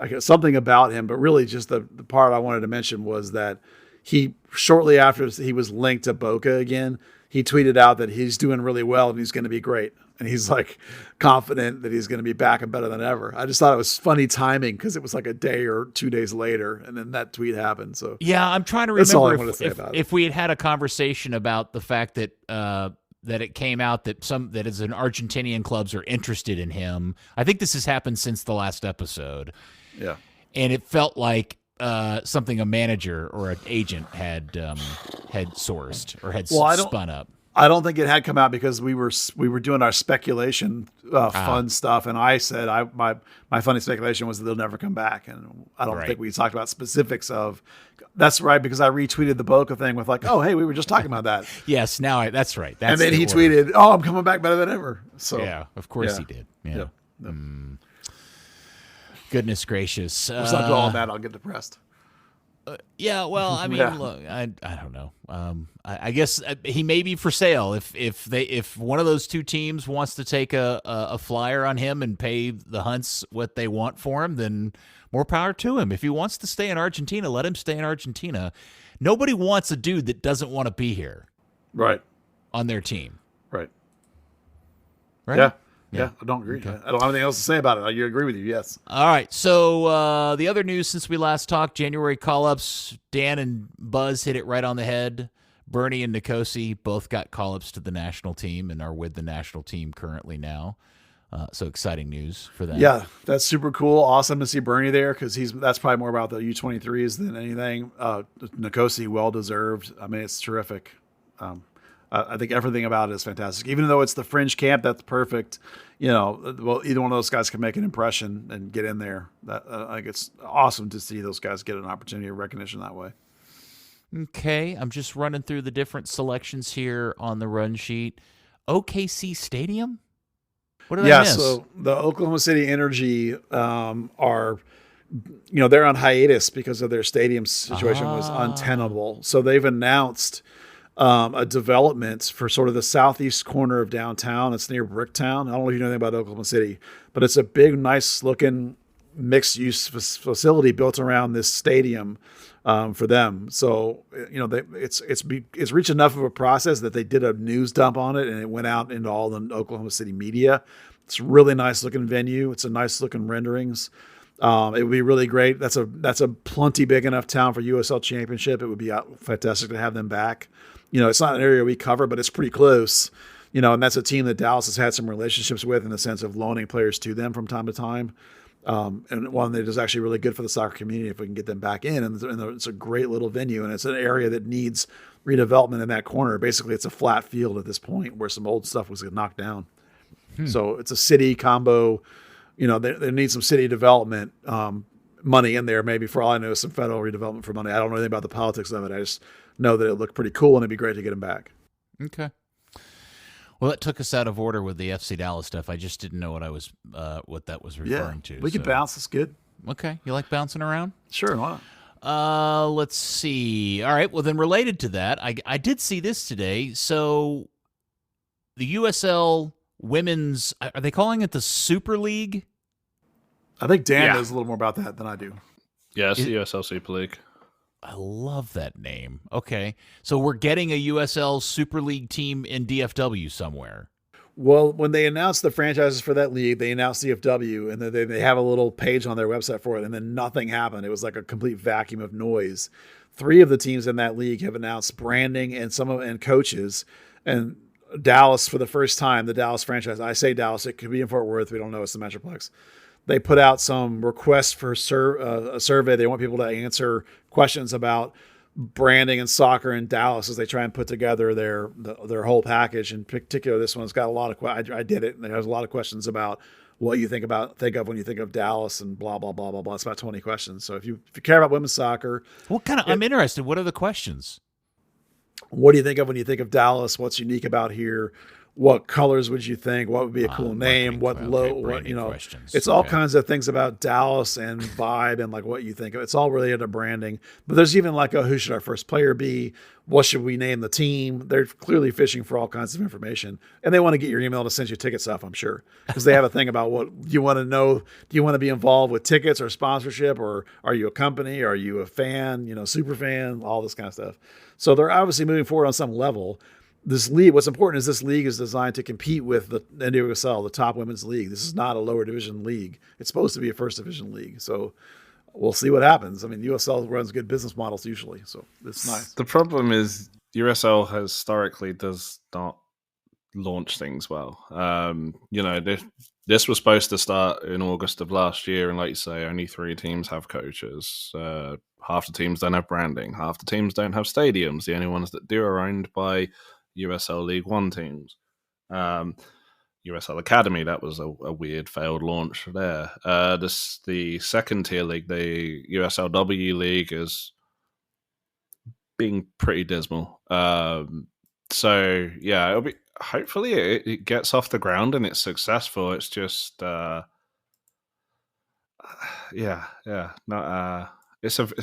I guess something about him, but really just the part I wanted to mention was that he, shortly after he was linked to Boca again, he tweeted out that he's doing really well and he's going to be great. and he's like confident that he's going to be back and better than ever. I just thought it was funny timing because it was like a day or 2 days later, and then that tweet happened. So yeah, I'm trying to that's all I remember want to say about it. if we had a conversation about the fact that that it came out that that is an Argentinian clubs are interested in him. I think this has happened since the last episode. Yeah, and it felt like something a manager or an agent had sourced or had spun up. I don't think it had come out because we were doing our speculation fun stuff, and I said my funny speculation was that they'll never come back, and I don't think we talked about specifics of. That's right, because I retweeted the Boca thing with like, oh hey, we were just talking about that. Yes, that's right. And then he tweeted, oh, I'm coming back better than ever. So yeah, of course he did. Yeah. Yep. Goodness gracious. Let's not do all that. I'll get depressed. Yeah, well, I mean, look, I don't know. I guess he may be for sale if one of those two teams wants to take a flyer on him and pay the Hunts what they want for him, then more power to him. If he wants to stay in Argentina, let him stay in Argentina. Nobody wants a dude that doesn't want to be here, right, on their team, right? Yeah, I don't agree. Okay. I don't have anything else to say about it. I agree with you, yes. All right, so the other news since we last talked, January call-ups, Dan and Buzz hit it right on the head. Bernie and Nkosi both got call-ups to the national team and are with the national team currently now. So exciting news for them. Yeah, that's super cool. Awesome to see Bernie there because that's probably more about the U23s than anything. Nkosi, well-deserved. I mean, it's terrific. I think everything about it is fantastic. Even though it's the fringe camp, that's perfect. Well, either one of those guys can make an impression and get in there. I think it's awesome to see those guys get an opportunity of recognition that way. Okay, I'm just running through the different selections here on the run sheet. OKC Stadium? What did I miss? So the Oklahoma City Energy are... they're on hiatus because of their stadium situation was untenable. So they've announced a development for sort of the southeast corner of downtown. It's near Bricktown. I don't know if you know anything about Oklahoma City, but it's a big, nice looking mixed use facility built around this stadium for them. So, it's reached enough of a process that they did a news dump on it and it went out into all the Oklahoma City media. It's a really nice looking venue. It's a nice looking renderings. It would be really great. That's a plenty big enough town for USL Championship. It would be fantastic to have them back. It's not an area we cover, but it's pretty close. And that's a team that Dallas has had some relationships with in the sense of loaning players to them from time to time. And one that is actually really good for the soccer community if we can get them back in. And it's a great little venue, and it's an area that needs redevelopment in that corner. Basically, it's a flat field at this point where some old stuff was knocked down. So it's a city combo. They need some city development money in there. Maybe for all I know, some federal redevelopment for money. I don't know anything about the politics of it. I just know that it looked pretty cool, and it'd be great to get them back. Okay. Well, that took us out of order with the FC Dallas stuff. I just didn't know what that was referring to. We could bounce. That's good. Okay. You like bouncing around? Sure. Why not? Let's see. All right. Well, then related to that, I did see this today. So the USL Women's, are they calling it the Super League? I think Dan knows a little more about that than I do. Yeah, it's the USL Super League. I love that name. Okay. So we're getting a USL Super League team in DFW somewhere. Well, when they announced the franchises for that league, they announced DFW, and then they have a little page on their website for it, and then nothing happened. It was like a complete vacuum of noise. 3 of the teams in that league have announced branding and coaches, and Dallas for the first time, the Dallas franchise. I say Dallas, it could be in Fort Worth. We don't know. It's the Metroplex. They put out some requests for a survey. They want people to answer questions about branding and soccer in Dallas as they try and put together their whole package. In particular, this one's got a lot of I did it, and there's a lot of questions about what you think of when you think of Dallas and blah blah blah blah blah. It's about 20 questions. So if you care about women's soccer, I'm interested. What are the questions? What do you think of when you think of Dallas? What's unique about here? What colors would you think? What would be a cool name? It's all kinds of things about Dallas and vibe and like what you think of. It's all related to branding. But there's even like who should our first player be? What should we name the team? They're clearly fishing for all kinds of information. And they want to get your email to send you ticket stuff, I'm sure. Because they have a thing about what you want to know. Do you want to be involved with tickets or sponsorship? Or are you a company? Are you a fan? Super fan? All this kind of stuff. So they're obviously moving forward on some level. this league, what's important is this league is designed to compete with the NWSL, the top women's league. This is not a lower division league. It's supposed to be a first division league. So we'll see what happens. I mean, USL runs good business models usually, so it's nice. The problem is USL historically does not launch things well. This was supposed to start in August of last year, and like you say, only 3 teams have coaches. Half the teams don't have branding. Half the teams don't have stadiums. The only ones that do are owned by USL League One teams. USL Academy, that was a weird failed launch there. The second tier league, the USLW League, is being pretty dismal. So yeah, it'll be, hopefully it gets off the ground and it's successful. It's just it's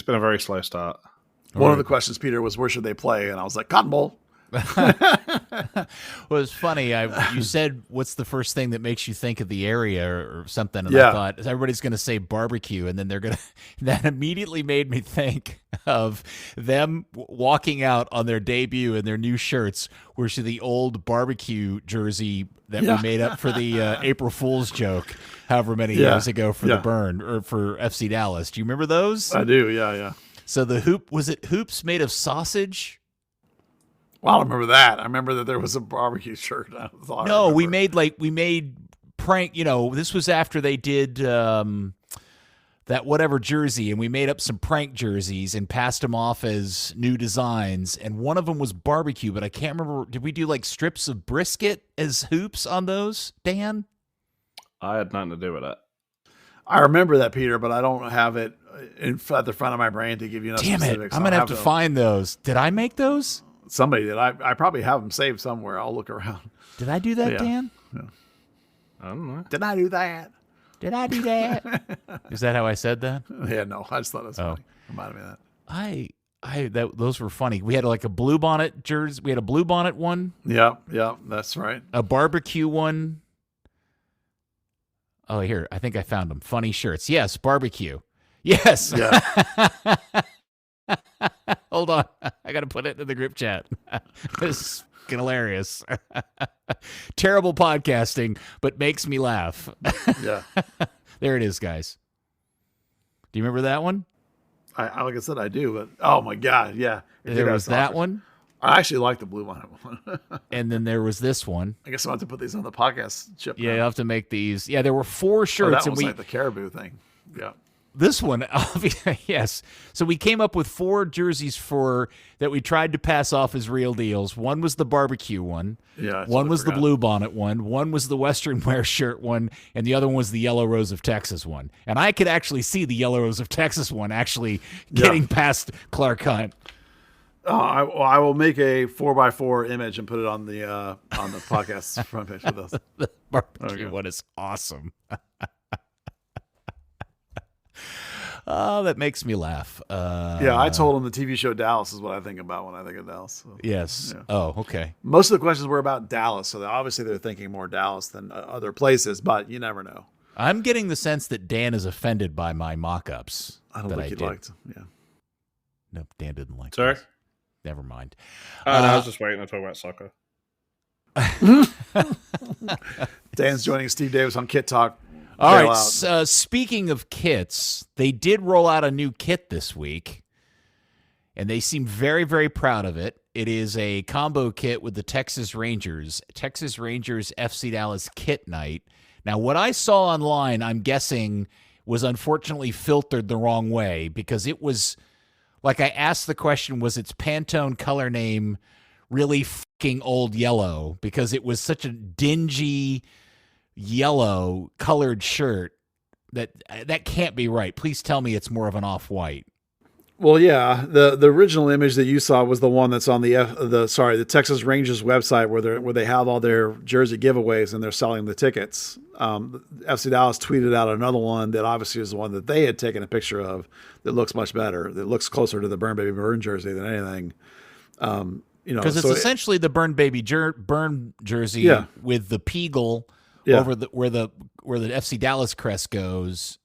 been a very slow start. One of the questions, Peter, was where should they play, and I was like, Cotton Bowl. Well, it's funny. You said, what's the first thing that makes you think of the area or something? And I thought everybody's going to say barbecue, and then they're going to. That immediately made me think of them walking out on their debut in their new shirts, which are the old barbecue jersey that we made up for the April Fool's joke, however many years ago for the Burn or for FC Dallas. Do you remember those? I do. Yeah. So the hoop, was it hoops made of sausage? Well, I don't remember that. I remember that there was a barbecue shirt. We made prank. This was after they did that whatever jersey, and we made up some prank jerseys and passed them off as new designs. And one of them was barbecue, but I can't remember. Did we do like strips of brisket as hoops on those, Dan? I had nothing to do with it. I remember that, Peter, but I don't have it at the front of my brain to give you enough specifics. I'm gonna have to find those. Did I make those? Somebody did. I probably have them saved somewhere. I'll look around. Did I do that, Dan? Yeah. I don't know. Did I do that? Did I do that? Is that how I said that? Yeah, no. I just thought it was funny. Reminded me of that. Those were funny. We had like a blue bonnet jersey. We had a blue bonnet one. Yeah, that's right. A barbecue one. Oh, here. I think I found them. Funny shirts. Yes, barbecue. Yes. Yeah. Hold on. I got to put it in the group chat. This is fucking hilarious. Terrible podcasting, but makes me laugh. Yeah. There it is, guys. Do you remember that one? Like I said, I do, but oh my God. Yeah. There was that one. I actually like the blue bonnet one. And then there was this one. I guess I'll have to put these on the podcast chip. Yeah, you'll have to make these. Yeah, there were 4 shirts. That was like the caribou thing. Yeah. This one, yes. So we came up with 4 jerseys that we tried to pass off as real deals. One was the barbecue one. Yeah. One was the blue bonnet one. One was the Western wear shirt one. And the other one was the Yellow Rose of Texas one. And I could actually see the Yellow Rose of Texas one actually getting past Clark Hunt. I will make a 4x4 image and put it on the podcast front page with us. The barbecue one is awesome. Oh, that makes me laugh. I told him the TV show Dallas is what I think about when I think of Dallas. So, yes. Yeah. Oh, okay. Most of the questions were about Dallas, so obviously they're thinking more Dallas than other places, but you never know. I'm getting the sense that Dan is offended by my mock-ups. I don't think he liked. Yeah. Nope, Dan didn't like. Sorry. Those. Never mind. No, I was just waiting to talk about soccer. Dan's joining Steve Davis on Kit Talk. All right. Speaking of kits, they did roll out a new kit this week, and they seem very, very proud of it. It is a combo kit with the Texas Rangers FC Dallas kit night. Now, what I saw online, I'm guessing, was unfortunately filtered the wrong way because it was, like I asked the question, was its Pantone color name really fucking old yellow? Because it was such a dingy yellow colored shirt that can't be right. Please tell me it's more of an off-white. Well, yeah, the original image that you saw was the one that's on the Texas Rangers website where they have all their jersey giveaways and they're selling the tickets. FC Dallas tweeted out another one that obviously is the one that they had taken a picture of that looks much better. That looks closer to the Burn Baby Burn jersey than anything. Because it's essentially the Burn Baby Burn jersey with the Peagle over where the FC Dallas crest goes.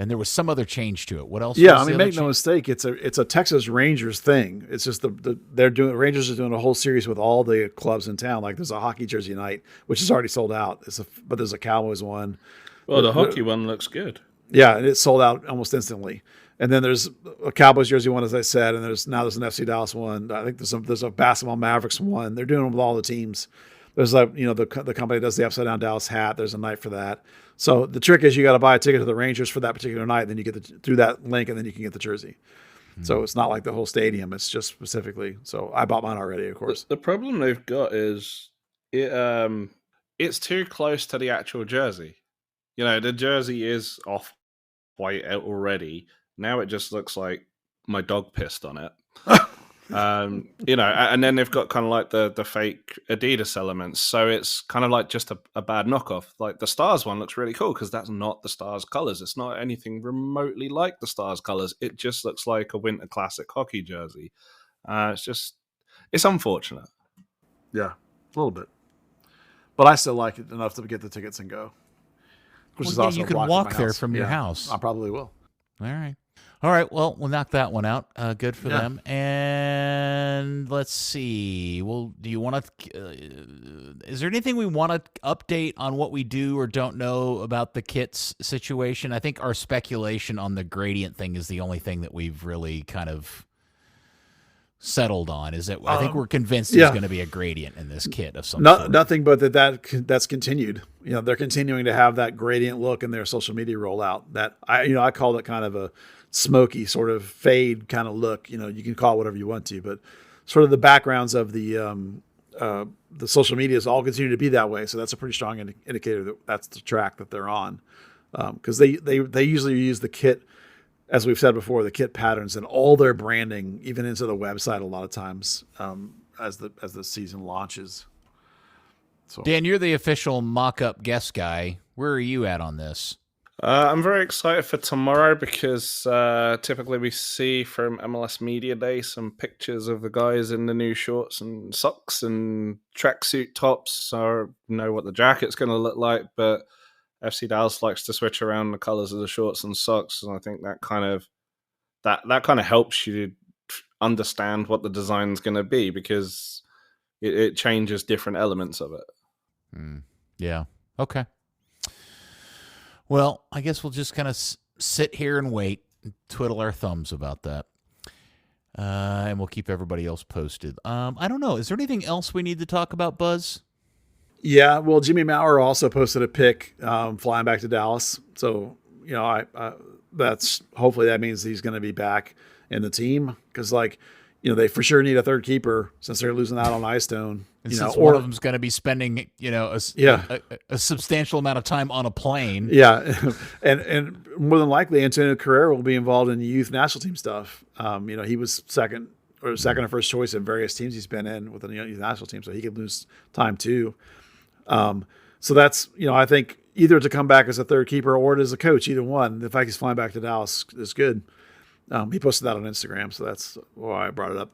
And there was some other change to it. What else? Yeah, was I mean, the other make no change? mistake, it's a Texas Rangers thing. It's just Rangers are doing a whole series with all the clubs in town. Like there's a hockey jersey night, which is already sold out. But there's a Cowboys one. Well, the hockey one looks good. Yeah, and it's sold out almost instantly. And then there's a Cowboys jersey one, as I said, and there's an FC Dallas one. I think there's a basketball Mavericks one. They're doing them with all the teams. There's the company that does the upside down Dallas hat. There's a night for that. So the trick is you got to buy a ticket to the Rangers for that particular night, and then you get through that link, and then you can get the jersey. So it's not like the whole stadium; it's just specifically. So I bought mine already, of course. The problem they've got is it's too close to the actual jersey. You know, the jersey is off white out already. Now it just looks like my dog pissed on it. You know, and then they've got kind of like the fake Adidas elements, so it's kind of like just a bad knockoff. Like the Stars one looks really cool because that's not the Stars colors. It's not anything remotely like the Stars colors. It just looks like a Winter Classic hockey jersey. It's unfortunate. Yeah, a little bit, but I still like it enough to get the tickets and go. Which is also you a can block walk my there house. from your house. I probably will. All right. Well, we'll knock that one out. Good for them. And let's see. Well, do you want to? Is there anything we want to update on what we do or don't know about the kits situation? I think our speculation on the gradient thing is the only thing that we've really kind of settled on. Is that I think we're convinced there's going to be a gradient in this kit of some sort. Nothing but that's continued. You know, they're continuing to have that gradient look in their social media rollout. That I call it kind of a smoky sort of fade kind of look. You know, you can call it whatever you want to, but sort of the backgrounds of the social medias all continue to be that way. So that's a pretty strong indicator that that's the track that they're on. Because they usually use the kit, as we've said before, the kit patterns and all their branding, even into the website a lot of times as the season launches. So. Dan, you're the official mock-up guest guy. Where are you at on this? I'm very excited for tomorrow because typically we see from MLS Media Day some pictures of the guys in the new shorts and socks and tracksuit tops. So I know what the jacket's going to look like, but FC Dallas likes to switch around the colors of the shorts and socks, and I think that kind of helps you understand what the design's going to be because it changes different elements of it. Yeah. Okay. Well, I guess we'll just kind of sit here and wait, and twiddle our thumbs about that, and we'll keep everybody else posted. I don't know. Is there anything else we need to talk about, Buzz? Yeah, well, Jimmy Maurer also posted a pic flying back to Dallas. So, you know, that's hopefully that means he's going to be back in the team because, like, you know, they for sure need a third keeper since they're losing out on Ice Stone. And since one of them's going to be spending, you know, a substantial amount of time on a plane. Yeah, and more than likely, Antonio Carrera will be involved in the youth national team stuff. You know, he was second or first choice in various teams he's been in with the youth national team, so he could lose time too. So that's, you know, I think either to come back as a third keeper or as a coach, either one. The fact he's flying back to Dallas is good. He posted that on Instagram, so that's why I brought it up.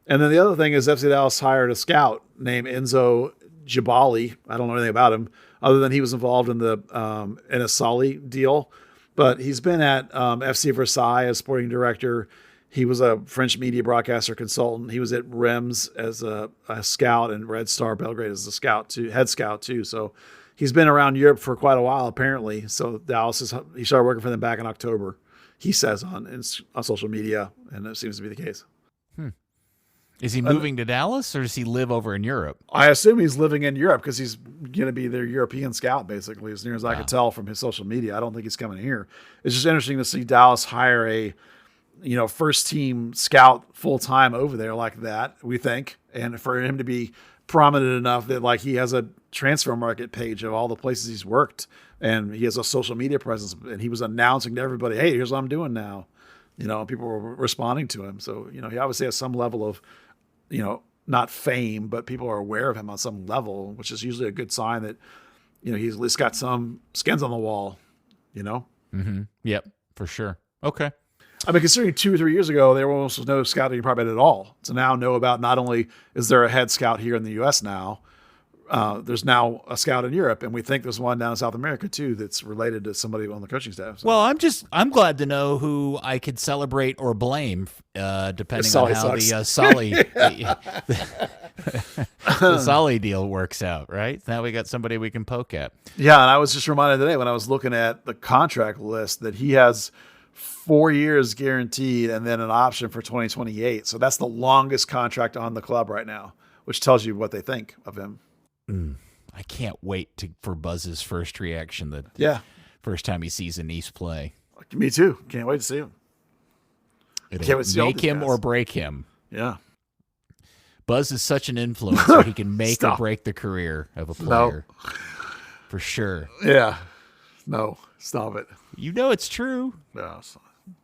And then the other thing is FC Dallas hired a scout named Enzo Jabali. I don't know anything about him other than he was involved in the in a Solly deal, but he's been at FC Versailles as sporting director. He was a French media broadcaster consultant. He was at Reims as a scout and Red Star Belgrade as a head scout too. So he's been around Europe for quite a while apparently. So Dallas he started working for them back in October. He says on social media, and it seems to be the case. Is he moving to Dallas, or does he live over in Europe? I assume he's living in Europe because he's going to be their European scout, basically, as near as I could tell from his social media. I don't think he's coming here. It's just interesting to see Dallas hire a, you know, first team scout full time over there like that. We think, and for him to be prominent enough that like he has a transfer market page of all the places he's worked, and he has a social media presence, and he was announcing to everybody, "Hey, here's what I'm doing now." You know, people were responding to him. So, you know, he obviously has some level of, you know, not fame, but people are aware of him on some level, which is usually a good sign that, you know, he's at least got some skins on the wall, you know? Mm-hmm. Yep, for sure. Okay. I mean, considering 2 or 3 years ago, there was no scouting department at all. So now know about not only is there a head scout here in the U.S. now, there's now a scout in Europe, and we think there's one down in South America too that's related to somebody on the coaching staff. So. Well, I'm glad to know who I could celebrate or blame, depending on how the Solly the Solly deal works out. Right now, we got somebody we can poke at. Yeah, and I was just reminded today when I was looking at the contract list that he has 4 years guaranteed and then an option for 2028. So that's the longest contract on the club right now, which tells you what they think of him. I can't wait for Buzz's first reaction. First time he sees a Nice play. Me too. Can't wait to see him. It'll make him or break him. Yeah. Buzz is such an influencer. He can make or break the career of a player. No. For sure. Yeah. No. Stop it. You know it's true. No.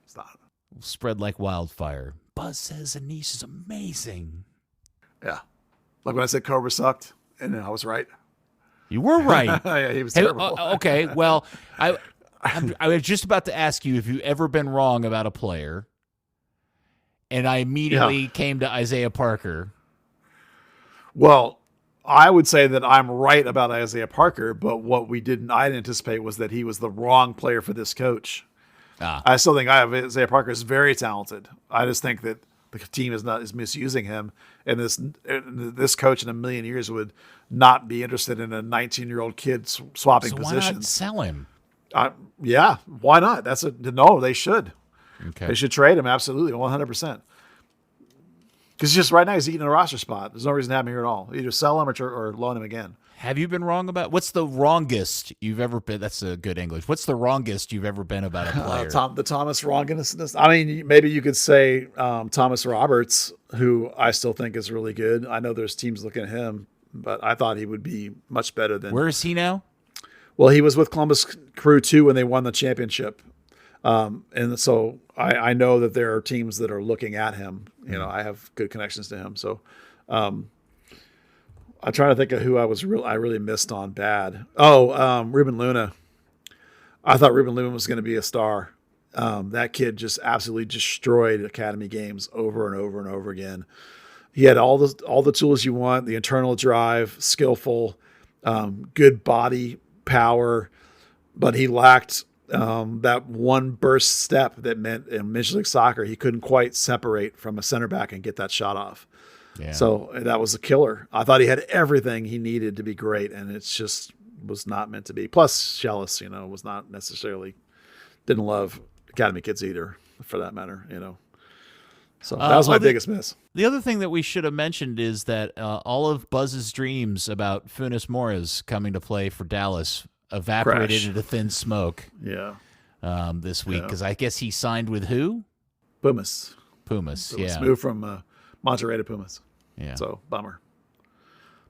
Stop. It'll spread like wildfire. Buzz says Nice is amazing. Yeah. Like when I said Cobra sucked, and I was right. You were right. Yeah, he was terrible. Okay, well, I was just about to ask you if you've ever been wrong about a player, and I immediately came to Isaiah Parker. Well, I would say that I'm right about Isaiah Parker, but what I didn't anticipate was that he was the wrong player for this coach. I still think Isaiah Parker is very talented. I just think that the team is misusing him, and this coach in a million years would not be interested in a 19-year-old kid swapping positions. Why not sell him? Yeah, why not? No, they should. Okay. They should trade him, absolutely, 100%. Because just right now he's eating a roster spot. There's no reason to have him here at all. Either sell him or loan him again. Have you been wrong about what's the wrongest you've ever been? That's a good English. What's the wrongest you've ever been about a player? The Thomas wrongness. I mean, maybe you could say Thomas Roberts, who I still think is really good. I know there's teams looking at him, but I thought he would be much better than. Where is he now? Well, he was with Columbus Crew too when they won the championship, and so I know that there are teams that are looking at him. You know, I have good connections to him, so. I'm trying to think of who I really missed on bad. Ruben Luna. I thought Ruben Luna was going to be a star. That kid just absolutely destroyed academy games over and over and over again. He had all the tools you want: the internal drive, skillful, good body power, but he lacked that one burst step that meant in Major League Soccer he couldn't quite separate from a center back and get that shot off. Yeah. So that was a killer. I thought he had everything he needed to be great, and it just was not meant to be. Plus, Shellis, was not necessarily didn't love academy kids either, for that matter. So that was my biggest miss. The other thing that we should have mentioned is that all of Buzz's dreams about Funes Mori's coming to play for Dallas evaporated into thin smoke. Yeah. This week because I guess he signed with who? Pumas. Yeah. Moved from Monterrey to Pumas. Yeah. So bummer.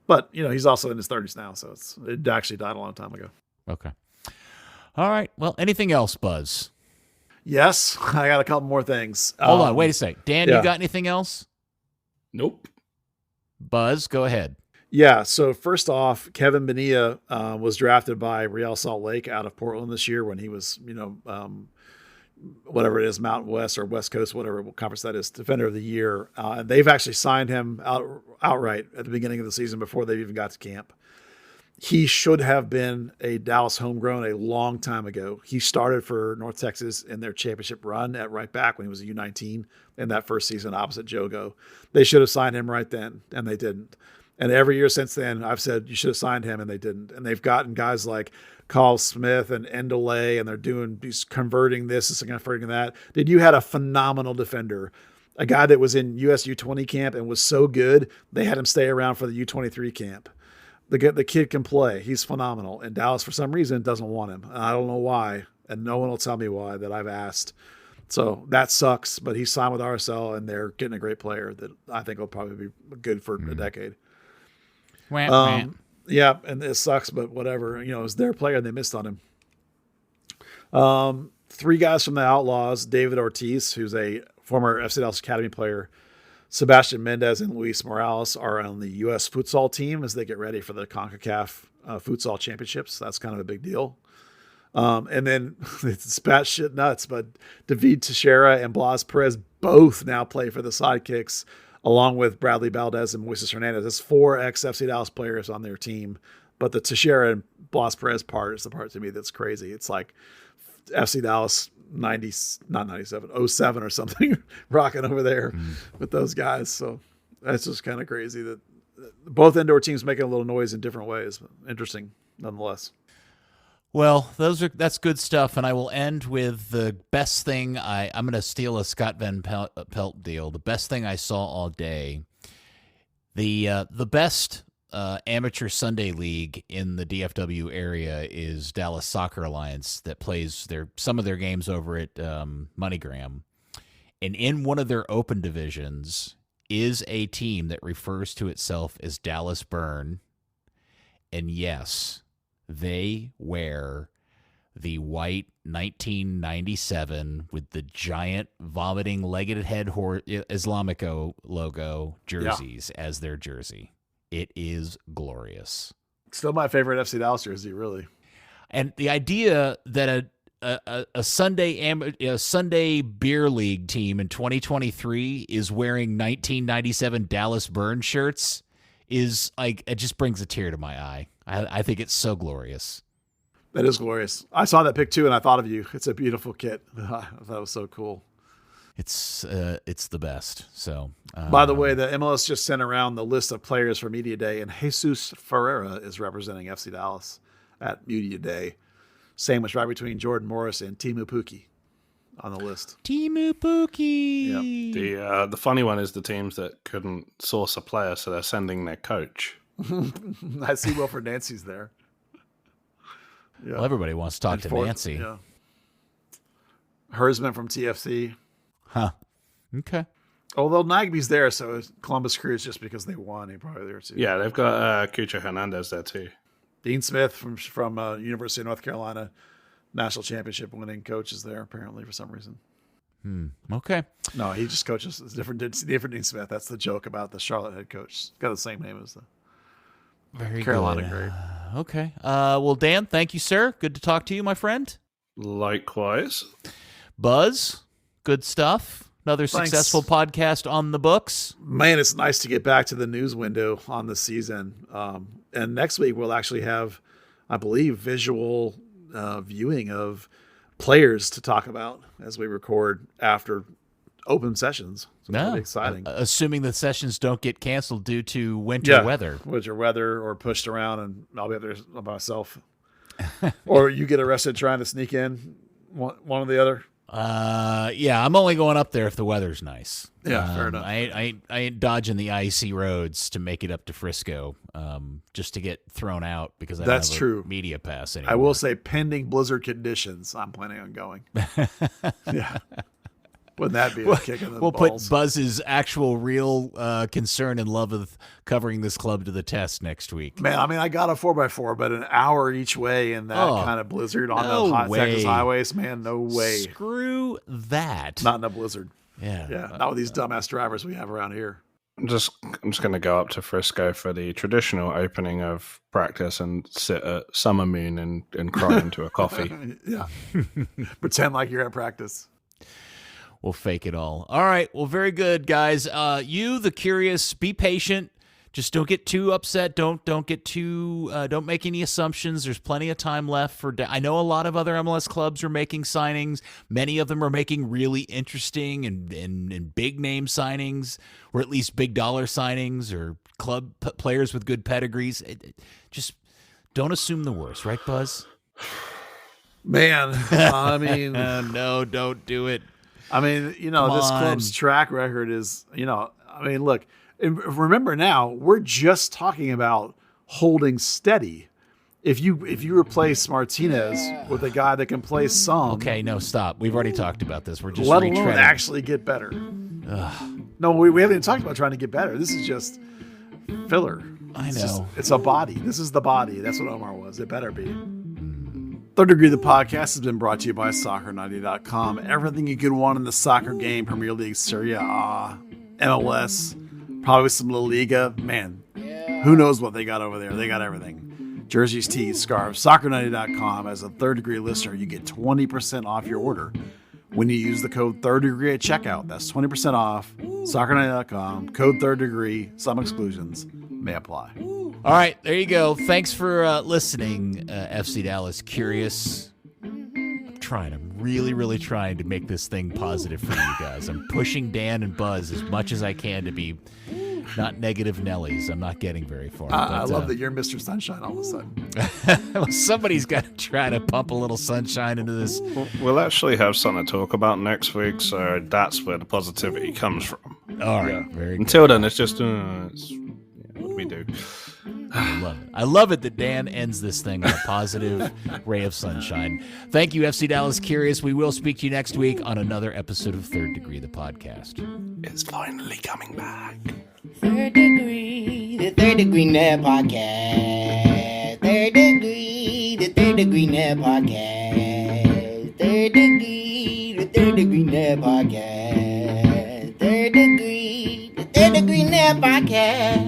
But he's also in his 30s now, so it actually died a long time ago. Okay. All right. Well, anything else, Buzz? Yes, I got a couple more things. Hold on, wait a sec. Dan, you got anything else? Nope. Buzz, go ahead. Yeah, so first off, Kevin Bonilla was drafted by Real Salt Lake out of Portland this year when he was, whatever it is, Mountain West or West Coast, whatever conference that is, Defender of the Year. And they've actually signed him outright at the beginning of the season before they even got to camp. He should have been a Dallas homegrown a long time ago. He started for North Texas in their championship run at right back when he was a U19 in that first season opposite Jogo. They should have signed him right then, and they didn't. And every year since then, I've said, you should have signed him, and they didn't. And they've gotten guys like Carl Smith and Endolay, and he's converting this and converting that. Dude, you had a phenomenal defender, a guy that was in US U20 camp and was so good, they had him stay around for the U23 camp. The kid can play. He's phenomenal. And Dallas, for some reason, doesn't want him. And I don't know why, and no one will tell me why that I've asked. So that sucks, but he signed with RSL, and they're getting a great player that I think will probably be good for a decade. Yeah, and it sucks, but whatever. It was their player, and they missed on him. 3 guys from the Outlaws: David Ortiz, who's a former FC Dallas Academy player, Sebastian Mendez, and Luis Morales are on the U.S. futsal team as they get ready for the CONCACAF futsal championships. That's kind of a big deal. And then it's batshit nuts, but David Teixeira and Blas Perez both now play for the Sidekicks along with Bradley Valdez and Moises Hernandez. That's 4 ex-FC Dallas players on their team. But the Teixeira and Blas Perez part is the part to me that's crazy. It's like FC Dallas 07 or something rocking over there with those guys. So that's just kind of crazy that both indoor teams making a little noise in different ways. Interesting nonetheless. Well, that's good stuff, and I will end with the best thing. I'm going to steal a Scott Van Pelt deal. The best thing I saw all day, the best amateur Sunday league in the DFW area is Dallas Soccer Alliance that plays some of their games over at MoneyGram, and in one of their open divisions is a team that refers to itself as Dallas Burn, and yes, they wear the white 1997 with the giant vomiting legged head Islamico logo jerseys as their jersey. It is glorious. Still my favorite FC Dallas jersey, really. And the idea that a Sunday beer league team in 2023 is wearing 1997 Dallas Burn shirts is like, it just brings a tear to my eye. I think it's so glorious. That is glorious. I saw that pic too, and I thought of you. It's a beautiful kit. I thought it was so cool. It's the best. So, by the way, the MLS just sent around the list of players for Media Day, and Jesus Ferreira is representing FC Dallas at Media Day. Sandwiched right between Jordan Morris and Timu Puki on the list. Timu Puki. Yep. The funny one is the teams that couldn't source a player, so they're sending their coach. I see Wilfred Nancy's there. Yeah. Well, everybody wants to talk to Nancy. Yeah. Hersman from TFC. Huh. Okay. Although Nagby's there, so Columbus Crew is just because they won. He probably there too. Yeah, they've got Cucho Hernandez there too. Dean Smith from University of North Carolina, national championship winning coach is there apparently for some reason. Okay. No, he just coaches. It's different Dean Smith. That's the joke about the Charlotte head coach. He's got the same name as the Very Carolina good. great. Okay. Well, Dan, thank you, sir. Good to talk to you, my friend. Likewise. Buzz, good stuff. Another Thanks. successful podcast on the books. Man, it's nice to get back to the news window on the season. And next week we'll actually have, I believe, visual viewing of players to talk about as we record after open sessions. So it's really exciting. Assuming the sessions don't get canceled due to winter weather. Winter weather or pushed around, and I'll be up there by myself. Or you get arrested trying to sneak in, one or the other. Yeah, I'm only going up there if the weather's nice. Yeah, fair enough. I ain't dodging the icy roads to make it up to Frisco, just to get thrown out because I don't have true. a media pass anymore. I will say, pending blizzard conditions, I'm planning on going. Yeah. Wouldn't that be a kick in the We'll balls? put Buzz's actual real concern and love of covering this club to the test next week. Man, I mean, I got a 4x4, but an hour each way in that kind of blizzard on the hot Texas highways, man, no way. Screw that. Not in a blizzard. Yeah. Yeah, not with these dumbass drivers we have around here. I'm just going to go up to Frisco for the traditional opening of practice and sit at Summer Moon and cry into a coffee. Yeah. Pretend like you're at practice. We'll fake it all. All right. Well, very good, guys. You, the curious, be patient. Just don't get too upset. Don't make any assumptions. There's plenty of time left I know a lot of other MLS clubs are making signings. Many of them are making really interesting and big name signings, or at least big dollar signings, or club players with good pedigrees. Just don't assume the worst, right, Buzz? Man, I mean, no, don't do it. I mean, this club's track record is, look, remember now, we're just talking about holding steady. If you replace Martinez with a guy that can play some. Okay, no, stop. We've already talked about this. We're just let alone retreading. actually get better. No, we haven't even talked about trying to get better. This is just filler. I know. It's a body. This is the body. That's what Omar was. It better be. Third Degree, the podcast, has been brought to you by Soccer90.com. Everything you could want in the soccer game: Premier League, Serie A, MLS, probably some La Liga. Man, who knows what they got over there? They got everything. Jerseys, tees, scarves. Soccer90.com. As a Third Degree listener, you get 20% off your order when you use the code Third Degree at checkout. That's 20% off. Soccer90.com. Code Third Degree. Some exclusions may apply. All right, there you go. Thanks for listening, FC Dallas Curious. I'm really, really trying to make this thing positive for you guys. I'm pushing Dan and Buzz as much as I can to be not negative Nellies. I'm not getting very far. I love that you're Mr. Sunshine all of a sudden. Well, somebody's got to try to pump a little sunshine into this. We'll actually have something to talk about next week, so that's where the positivity comes from. All right, very good. Until then, it's just what do we do? I love it. I love it that Dan ends this thing on a positive ray of sunshine. Thank you, FC Dallas Curious. We will speak to you next week on another episode of Third Degree, the podcast. It's finally coming back. Third Degree, the Third Degree Net Podcast. Third Degree, the Third Degree Net Podcast. Third Degree, the Third Degree Net Podcast. Third Degree, the Third Degree Net Podcast.